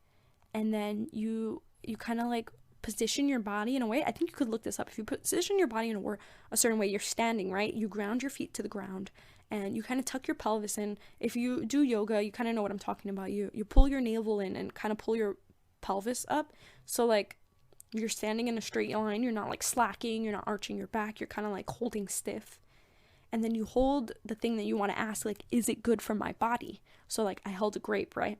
and then you kind of like position your body in a way, I think you could look this up. If you position your body in a certain way, you're standing, right? You ground your feet to the ground and you kind of tuck your pelvis in. If you do yoga, you kind of know what I'm talking about. You pull your navel in and kind of pull your pelvis up. So like you're standing in a straight line. You're not like slacking. You're not arching your back. You're kind of like holding stiff. And then you hold the thing that you want to ask, like, is it good for my body? So like I held a grape, right?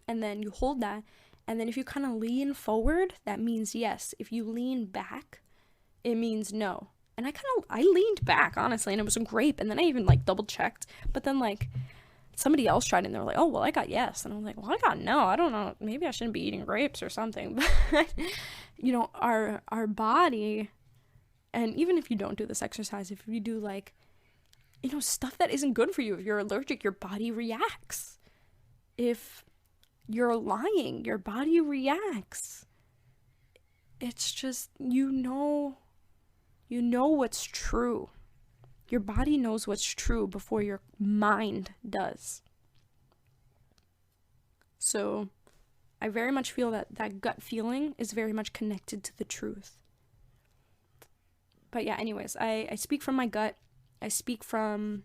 And then you hold that. And then if you kind of lean forward, that means yes. If you lean back, it means no. And I leaned back, honestly, and it was a grape. And then I even like double checked. But then like somebody else tried it and they were like, oh, well, I got yes. And I was like, well, I got no. I don't know. Maybe I shouldn't be eating grapes or something. But, you know, our body, and even if you don't do this exercise, if you do like, you know, stuff that isn't good for you, if you're allergic, your body reacts. If you're lying, your body reacts. It's just, you know what's true. Your body knows what's true before your mind does. So I very much feel that gut feeling is very much connected to the truth. But yeah, anyways, I speak from my gut. I speak from,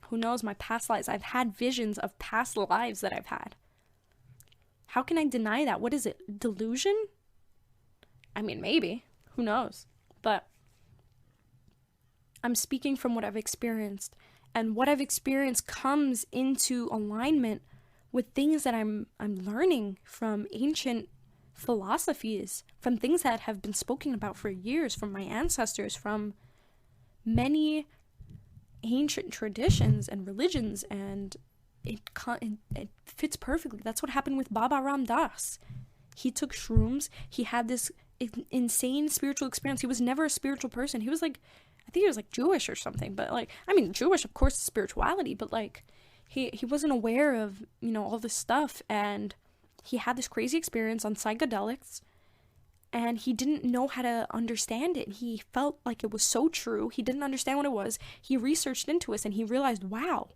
who knows, my past lives. I've had visions of past lives that I've had. How can I deny that? What is it? Delusion? I mean, maybe. Who knows? But I'm speaking from what I've experienced. And what I've experienced comes into alignment with things that I'm learning from ancient philosophies, from things that have been spoken about for years, from my ancestors, from many ancient traditions and religions, and it fits perfectly. That's what happened with Baba Ram Das. He took shrooms. He had this insane spiritual experience. He was never a spiritual person. He was like, I think he was like Jewish or something, but like, I mean, Jewish, of course, is spirituality, but like, he wasn't aware of, you know, all this stuff, and he had this crazy experience on psychedelics, and he didn't know how to understand it. He felt like it was so true. He didn't understand what it was. He researched into it, and he realized, wow,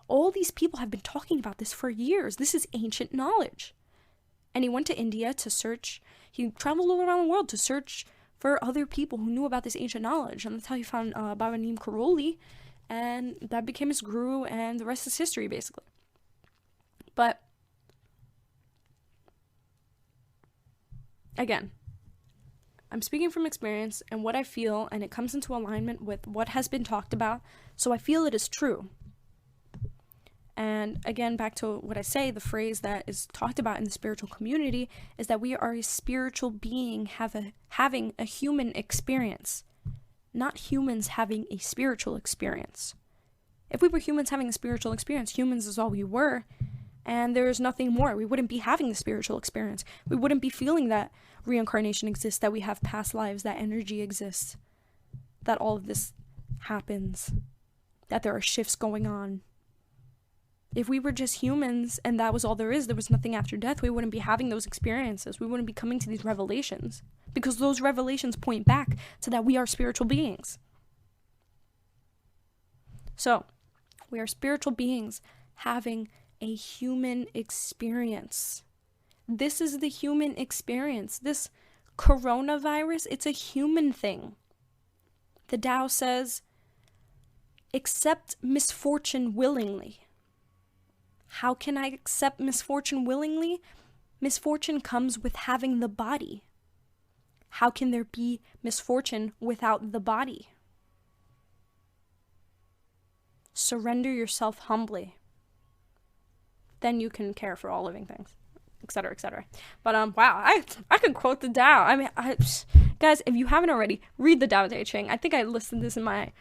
all these people have been talking about this for years. This is ancient knowledge. And he went to India to search. He traveled all around the world to search for other people who knew about this ancient knowledge. And that's how he found Baba Neem Karoli. And that became his guru, and the rest is history, basically. But, again, I'm speaking from experience and what I feel, and it comes into alignment with what has been talked about, so I feel it is true. And again, back to what I say, the phrase that is talked about in the spiritual community is that we are a spiritual being having a human experience, not humans having a spiritual experience. If we were humans having a spiritual experience, humans is all we were, and there is nothing more. We wouldn't be having the spiritual experience. We wouldn't be feeling that reincarnation exists, that we have past lives, that energy exists, that all of this happens, that there are shifts going on. If we were just humans and that was all there was nothing after death, we wouldn't be having those experiences. We wouldn't be coming to these revelations, because those revelations point back to that we are spiritual beings. So, we are spiritual beings having a human experience. This is the human experience. This coronavirus, it's a human thing. The Tao says, accept misfortune willingly. How can I accept misfortune willingly? Misfortune comes with having the body. How can there be misfortune without the body? Surrender yourself humbly. Then you can care for all living things, etc., etc. But wow, I could quote the Tao. I mean, guys, if you haven't already, read the Tao Te Ching. I think I listed this in my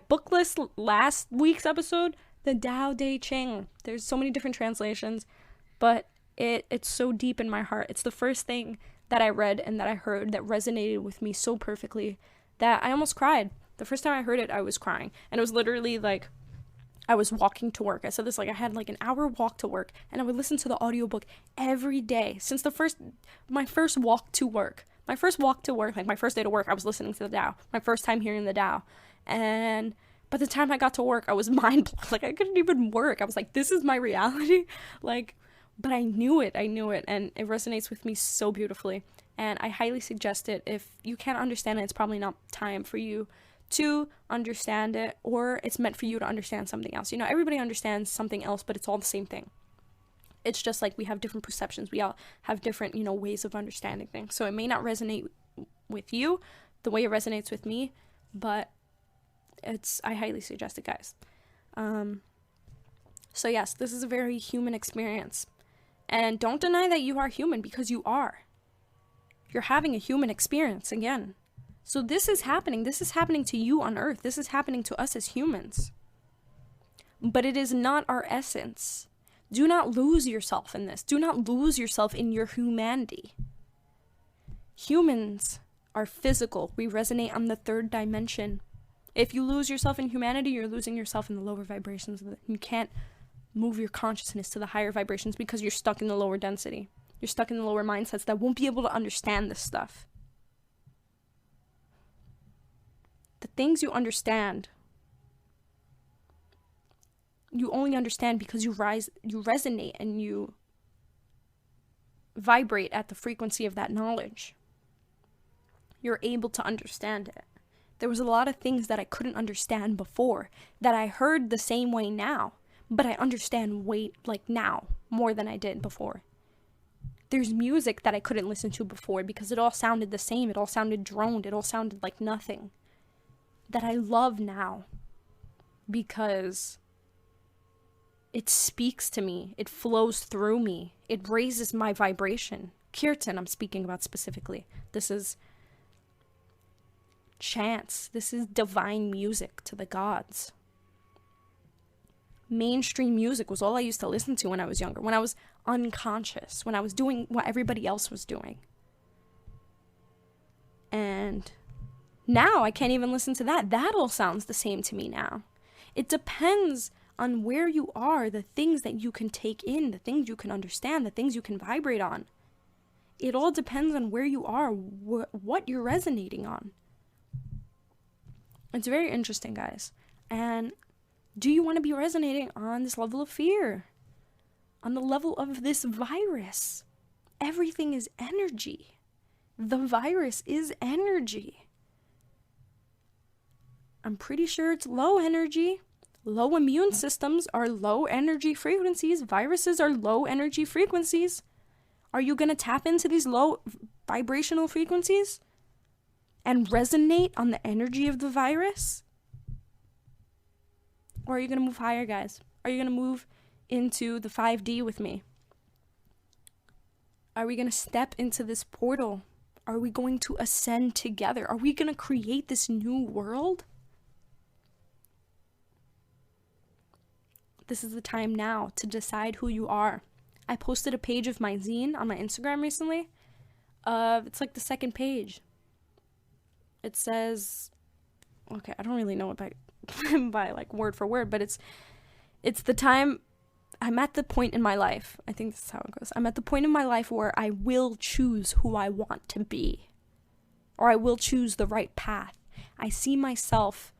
book list last week's episode. The Tao Te Ching. There's so many different translations, but it's so deep in my heart. It's the first thing that I read and that I heard that resonated with me so perfectly that I almost cried. The first time I heard it, I was crying. And it was literally like, I was walking to work. I said this, like, I had like an hour walk to work, and I would listen to the audiobook every day since my first walk to work. My first walk to work, like my first day to work, I was listening to the Tao. My first time hearing the Tao. And by the time I got to work, I was mind blown. Like, I couldn't even work. I was like, this is my reality? Like, but I knew it, and it resonates with me so beautifully. And I highly suggest it. If you can't understand it, it's probably not time for you to understand it, or it's meant for you to understand something else. You know, everybody understands something else, but it's all the same thing. It's just like we have different perceptions. We all have different, ways of understanding things. So it may not resonate with you the way it resonates with me, but I highly suggest it, guys. So yes, this is a very human experience. And don't deny that you are human, because you are. You're having a human experience again. So this is happening. This is happening to you on Earth. This is happening to us as humans. But it is not our essence. Do not lose yourself in this. Do not lose yourself in your humanity. Humans are physical. We resonate on the third dimension. If you lose yourself in humanity, you're losing yourself in the lower vibrations. You can't move your consciousness to the higher vibrations because you're stuck in the lower density. You're stuck in the lower mindsets that won't be able to understand this stuff. The things you understand, you only understand because you resonate and you vibrate at the frequency of that knowledge. You're able to understand it. There was a lot of things that I couldn't understand before that I heard the same way now, but I understand now more than I did before. There's music that I couldn't listen to before because it all sounded the same. It all sounded droned. It all sounded like nothing. That I love now because it speaks to me. It flows through me. It raises my vibration. Kirtan, I'm speaking about specifically. This is chants. This is divine music to the gods. Mainstream music was all I used to listen to when I was younger, when I was unconscious, when I was doing what everybody else was doing. And now I can't even listen to that. That all sounds the same to me now. It depends on where you are, the things that you can take in, the things you can understand, the things you can vibrate on. It all depends on where you are, what you're resonating on. It's very interesting, guys. And do you want to be resonating on this level of fear? On the level of this virus? Everything is energy. The virus is energy. I'm pretty sure it's low energy. Low immune systems are low energy frequencies. Viruses are low energy frequencies. Are you going to tap into these low vibrational frequencies and resonate on the energy of the virus? Or are you going to move higher, guys? Are you going to move into the 5D with me? Are we going to step into this portal? Are we going to ascend together? Are we going to create this new world? This is the time now to decide who you are. I posted a page of my zine on my Instagram recently. It's like the second page. It says, okay, I don't really know it by like word for word, but it's the time. I'm at the point in my life, I think this is how it goes. I'm at the point in my life where I will choose who I want to be, or I will choose the right path. I see myself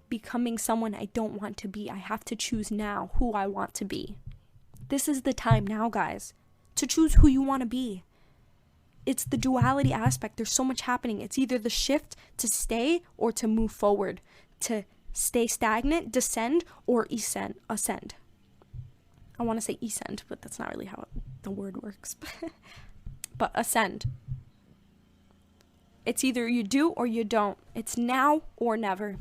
becoming someone I don't want to be. I have to choose now who I want to be. This is the time now, guys, to choose who you want to be. It's the duality aspect. There's so much happening. It's either the shift to stay or to move forward, to stay stagnant, descend, or ascend. I want to say ascend, but that's not really how the word works. But ascend. It's either you do or you don't. It's now or never.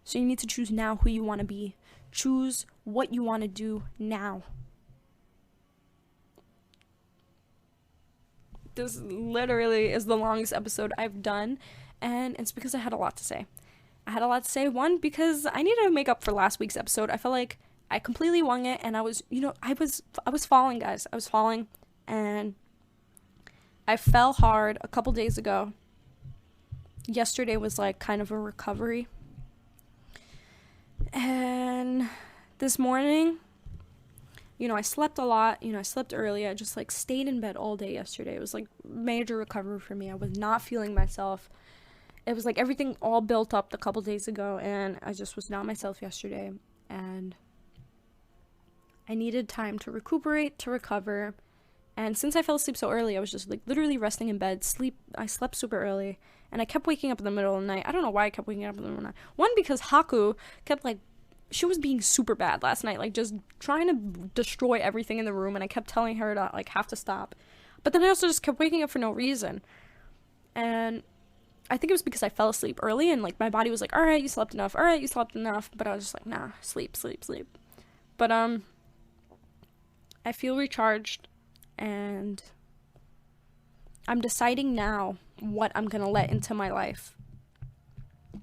So you need to choose now who you want to be. Choose what you want to do now. This literally is the longest episode I've done, and it's because I had a lot to say. I had a lot to say. One, because I needed to make up for last week's episode. I felt like I completely wung it, and I was falling, guys. I was falling, and I fell hard a couple days ago. Yesterday was like kind of a recovery. And this morning, I slept a lot. I slept early. I just like stayed in bed all day yesterday. It was like major recovery for me. I was not feeling myself. It was like everything all built up a couple days ago, and I just was not myself yesterday. And I needed time to recuperate, to recover. And since I fell asleep so early, I was just like literally resting in bed. I slept super early, and I kept waking up in the middle of the night. I don't know why I kept waking up in the middle of the night. One, because Haku kept she was being super bad last night, like just trying to destroy everything in the room, and I kept telling her to like have to stop. But then I also just kept waking up for no reason. And I think it was because I fell asleep early, and like my body was like, all right, you slept enough. But I was just like, nah, sleep. But I feel recharged, and I'm deciding now what I'm gonna let into my life,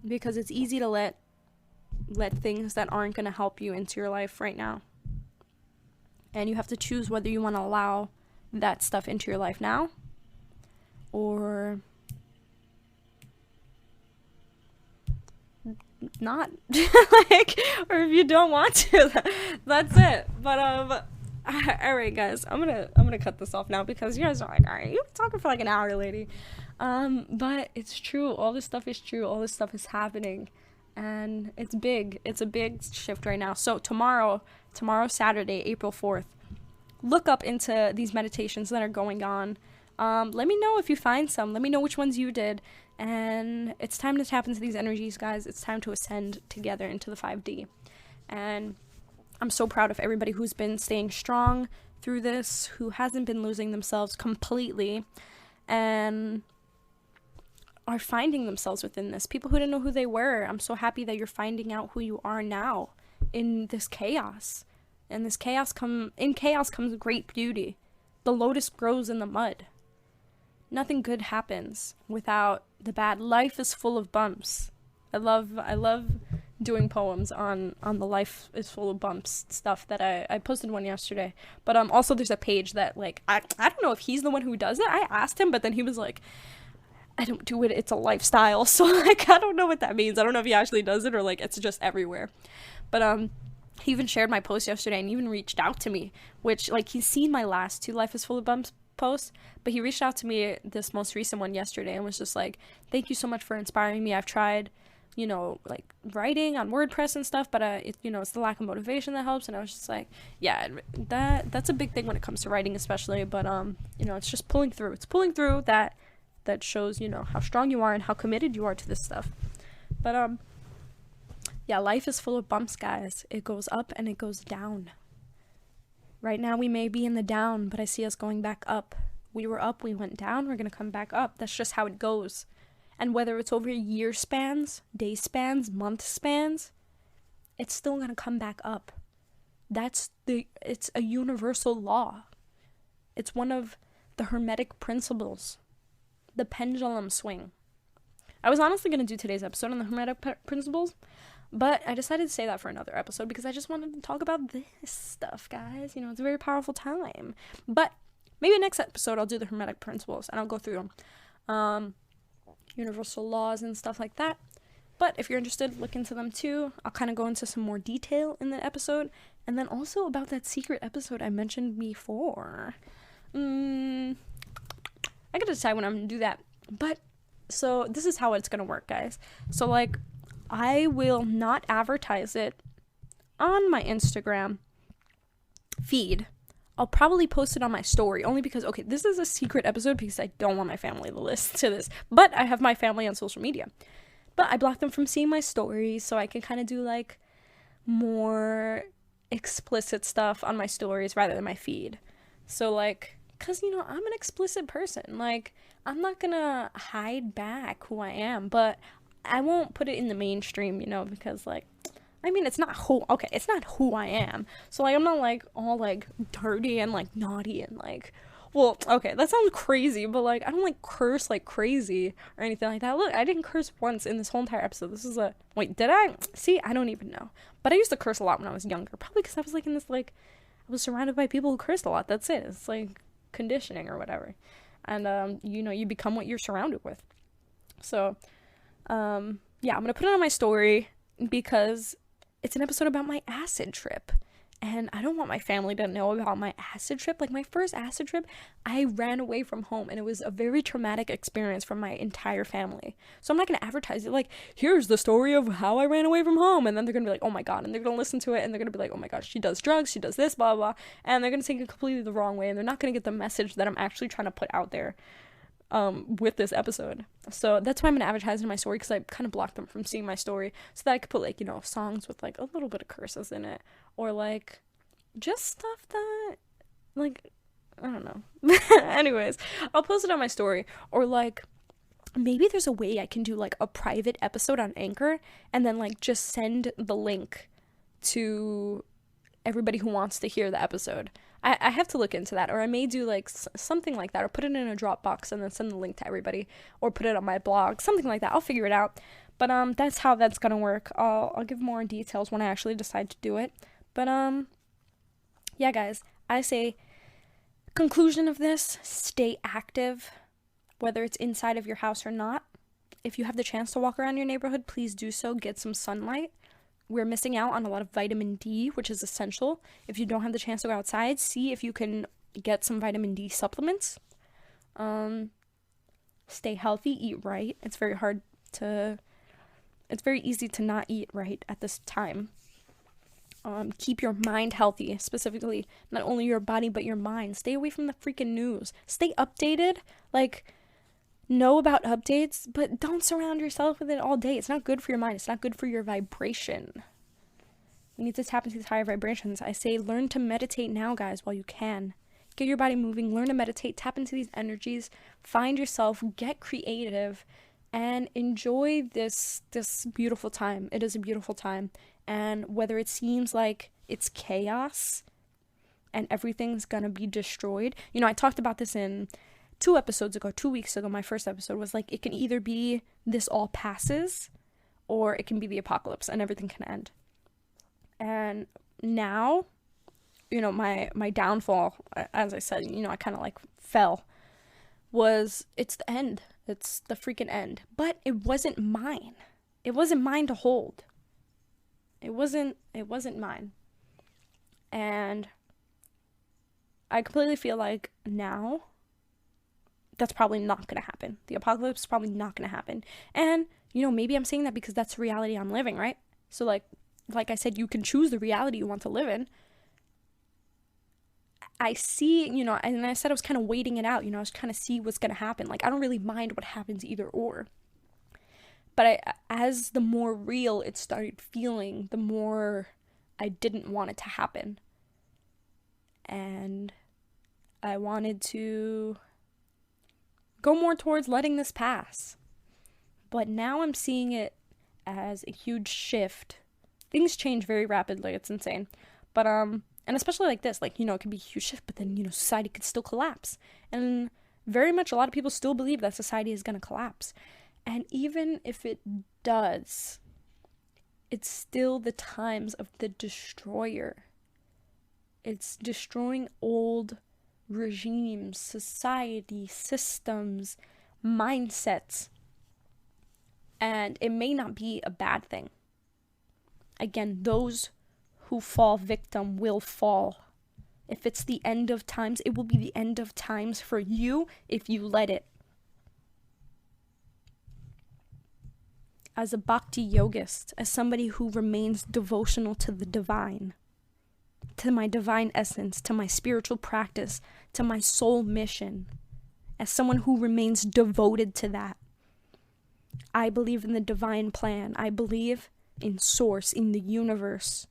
because it's easy to let things that aren't gonna help you into your life right now, and you have to choose whether you want to allow that stuff into your life now, or not. Or if you don't want to, that's it. But all right, guys, I'm gonna cut this off now, because you guys are like, all right, you've been talking for like an hour, lady. But it's true. All this stuff is true. All this stuff is happening, and it's big. It's a big shift right now. So tomorrow, Saturday, April 4th, look up into these meditations that are going on. Let me know if you find some. Let me know which ones you did. And it's time to tap into these energies, guys. It's time to ascend together into the 5D. And I'm so proud of everybody who's been staying strong through this, who hasn't been losing themselves completely, and are finding themselves within this. People who didn't know who they were. I'm so happy that you're finding out who you are now in this chaos. And this chaos comes great beauty. The lotus grows in the mud. Nothing good happens without the bad. Life is full of bumps. I love doing poems on the life is full of bumps stuff that I posted one yesterday. But also there's a page that like I don't know if he's the one who does it. I asked him, but then he was like, I don't do it, it's a lifestyle. So like I don't know what that means. I don't know if he actually does it or like it's just everywhere. But he even shared my post yesterday and even reached out to me, which like he's seen my last 2 Life is Full of Bumps posts, but he reached out to me this most recent one yesterday and was just like, thank you so much for inspiring me. I've tried, like writing on WordPress and stuff, but it's the lack of motivation that helps. And I was just like, yeah, that's a big thing when it comes to writing especially, but it's just pulling through. It's pulling through that shows how strong you are and how committed you are to this stuff. But yeah, life is full of bumps, guys. It goes up and it goes down. Right now we may be in the down, but I see us going back up. We were up, we went down, we're gonna come back up. That's just how it goes. And whether it's over year spans, day spans, month spans, it's still gonna come back up. It's a universal law. It's one of the Hermetic principles. The pendulum swing. I was honestly gonna do today's episode on the Hermetic principles, but I decided to say that for another episode because I just wanted to talk about this stuff, guys. It's a very powerful time. But maybe next episode I'll do the Hermetic principles and I'll go through them. Universal laws and stuff like that. But if you're interested, look into them too. I'll kind of go into some more detail in the episode. And then also about that secret episode I mentioned before. I gotta decide when I'm gonna do that. But, so this is how it's gonna work, guys. So, like, I will not advertise it on my Instagram feed. I'll probably post it on my story, only because, okay, this is a secret episode because I don't want my family to listen to this. But I have my family on social media. But I block them from seeing my stories so I can kind of do like more explicit stuff on my stories rather than my feed. So like, cause you know, I'm an explicit person. Like, I'm not gonna hide back who I am, but I won't put it in the mainstream, you know, because like, I mean, it's not who I am. So like, I'm not like all like dirty and like naughty and like, well, okay, that sounds crazy, but like, I don't like curse like crazy or anything like that. Look, I didn't curse once in this whole entire episode. Wait, did I? See, I don't even know. But I used to curse a lot when I was younger, probably because I was like in this like, I was surrounded by people who cursed a lot. That's it. It's like conditioning or whatever. And you know, you become what you're surrounded with. So yeah, I'm gonna put it on my story because it's an episode about my acid trip, and I don't want my family to know about my acid trip. Like, my first acid trip, I ran away from home, and it was a very traumatic experience for my entire family. So I'm not gonna advertise it like, here's the story of how I ran away from home, and then they're gonna be like, oh my god, and they're gonna listen to it, and they're gonna be like, oh my gosh, she does drugs, she does this, blah blah, and they're gonna take it completely the wrong way, and they're not gonna get the message that I'm actually trying to put out there with this episode. So that's why I'm gonna advertise in my story, because I kind of blocked them from seeing my story, so that I could put like, you know, songs with like a little bit of curses in it, or like just stuff that like, I don't know. Anyways, I'll post it on my story, or like maybe there's a way I can do like a private episode on Anchor and then like just send the link to everybody who wants to hear the episode. I have to look into that, or I may do like something like that, or put it in a Dropbox and then send the link to everybody, or put it on my blog, something like that. I'll figure it out. But that's how that's gonna work. I'll give more details when I actually decide to do it. But yeah, guys, I say conclusion of this: stay active, whether it's inside of your house or not. If you have the chance to walk around your neighborhood, please do so. Get some sunlight. We're missing out on a lot of vitamin D, which is essential. If you don't have the chance to go outside, see if you can get some vitamin D supplements. Stay healthy, eat right. It's very easy to not eat right at this time. Keep your mind healthy, specifically not only your body but your mind. Stay away from the freaking news. Stay updated. Like, know about updates, but don't surround yourself with it all day. It's not good for your mind. It's not good for your vibration. You need to tap into these higher vibrations. I say learn to meditate now, guys, while you can. Get your body moving, learn to meditate, tap into these energies, find yourself, get creative, and enjoy this beautiful time. It is a beautiful time. And whether it seems like it's chaos and everything's gonna be destroyed. You know, I talked about this in 2 weeks ago, my first episode was like, it can either be this all passes, or it can be the apocalypse and everything can end. And now, you know, my downfall, as I said, you know, I kind of like fell, it's the end. It's the freaking end. But it wasn't mine. It wasn't mine to hold. It wasn't mine. And I completely feel like now that's probably not going to happen. The apocalypse is probably not going to happen. And, you know, maybe I'm saying that because that's the reality I'm living, right? So like I said, you can choose the reality you want to live in. I see, you know, and I said I was kind of waiting it out, you know, I was trying to see what's going to happen. Like, I don't really mind what happens either or. But as the more real it started feeling, the more I didn't want it to happen. And I wanted to go more towards letting this pass. But now I'm seeing it as a huge shift. Things change very rapidly. It's insane. But, and especially like this, like, you know, it could be a huge shift, but then, you know, society could still collapse. And very much a lot of people still believe that society is going to collapse. And even if it does, it's still the times of the destroyer. It's destroying old regimes, society, systems, mindsets. And it may not be a bad thing. Again, those who fall victim will fall. If it's the end of times, it will be the end of times for you if you let it. As a bhakti yogist, as somebody who remains devotional to the divine, to my divine essence, to my spiritual practice, to my soul mission, as someone who remains devoted to that, I believe in the divine plan. I believe in source, in the universe.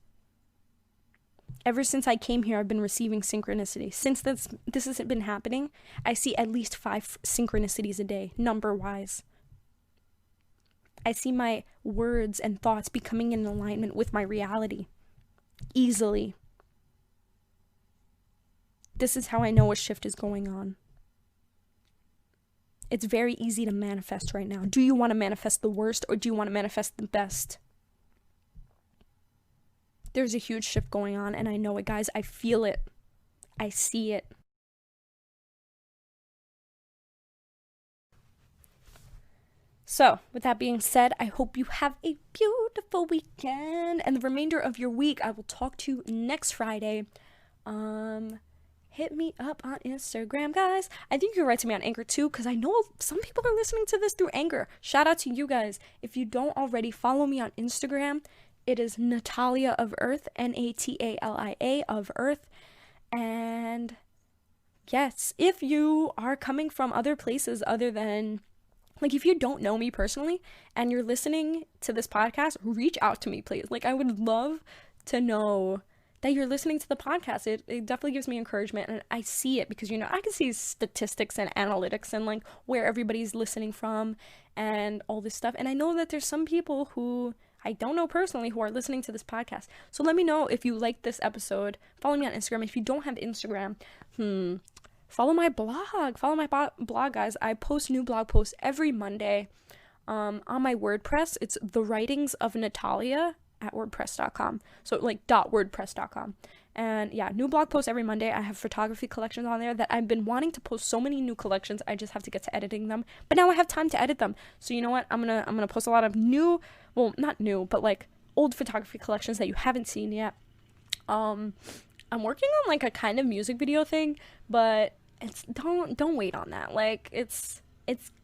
Ever since I came here, I've been receiving synchronicity. Since this has been happening, I see at least 5 synchronicities a day, number-wise. I see my words and thoughts becoming in alignment with my reality. Easily. This is how I know a shift is going on. It's very easy to manifest right now. Do you want to manifest the worst, or do you want to manifest the best? There's a huge shift going on, and I know it, guys. I feel it. I see it. So, with that being said, I hope you have a beautiful weekend, and the remainder of your week. I will talk to you next Friday. Hit me up on Instagram, guys. I think you can write to me on Anchor too, because I know some people are listening to this through Anchor. Shout out to you guys. If you don't already, follow me on Instagram. It is Natalia of Earth, Natalia of Earth. And yes, if you are coming from other places other than, like, if you don't know me personally and you're listening to this podcast, reach out to me, please. Like, I would love to know that you're listening to the podcast. It definitely gives me encouragement, and I see it because, you know, I can see statistics and analytics and, like, where everybody's listening from and all this stuff. And I know that there's some people who I don't know personally who are listening to this podcast. So let me know if you like this episode. Follow me on Instagram. If you don't have Instagram, follow my blog. Follow my blog, guys. I post new blog posts every Monday on my WordPress. It's The Writings of Natalia at wordpress.com. So, like, .wordpress.com. And yeah, new blog posts every Monday. I have photography collections on there that I've been wanting to post so many new collections. I just have to get to editing them. But now I have time to edit them. So you know what? I'm gonna post a lot of new, well, not new, but like old photography collections that you haven't seen yet. I'm working on like a kind of music video thing, but it's don't wait on that. Like, it's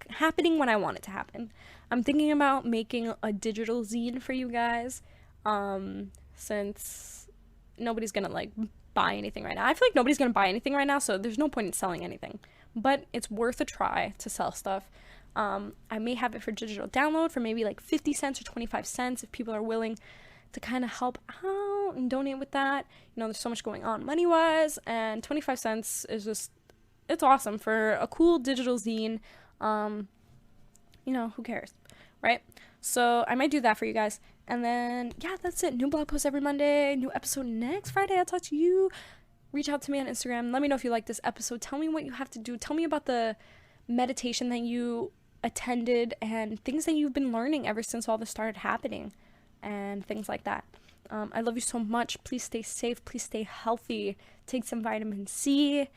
happening when I want it to happen. I'm thinking about making a digital zine for you guys. Since nobody's gonna like buy anything right now. I feel like nobody's gonna buy anything right now, so there's no point in selling anything. But it's worth a try to sell stuff. I may have it for digital download for maybe like 50 cents or 25 cents if people are willing to kind of help out and donate with that. You know, there's so much going on money-wise, and 25 cents is just, it's awesome for a cool digital zine. You know, who cares, right? So I might do that for you guys. And then, yeah, that's it. New blog post every Monday. New episode next Friday. I'll talk to you. Reach out to me on Instagram. Let me know if you like this episode. Tell me what you have to do. Tell me about the meditation that you attended and things that you've been learning ever since all this started happening and things like that. I love you so much. Please stay safe. Please stay healthy. Take some vitamin C.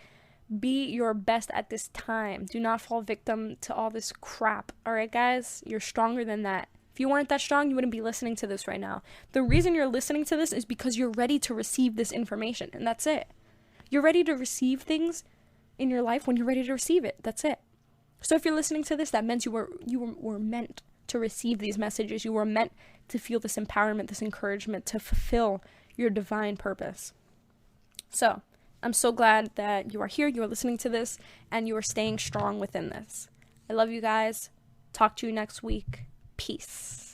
Be your best at this time. Do not fall victim to all this crap. All right, guys? You're stronger than that. If you weren't that strong, you wouldn't be listening to this right now. The reason you're listening to this is because you're ready to receive this information, and that's it. You're ready to receive things in your life when you're ready to receive it. That's it. So if you're listening to this, that means you were meant to receive these messages. You were meant to feel this empowerment, this encouragement to fulfill your divine purpose. So I'm so glad that you are here, you are listening to this, and you are staying strong within this. I love you guys. Talk to you next week. Peace.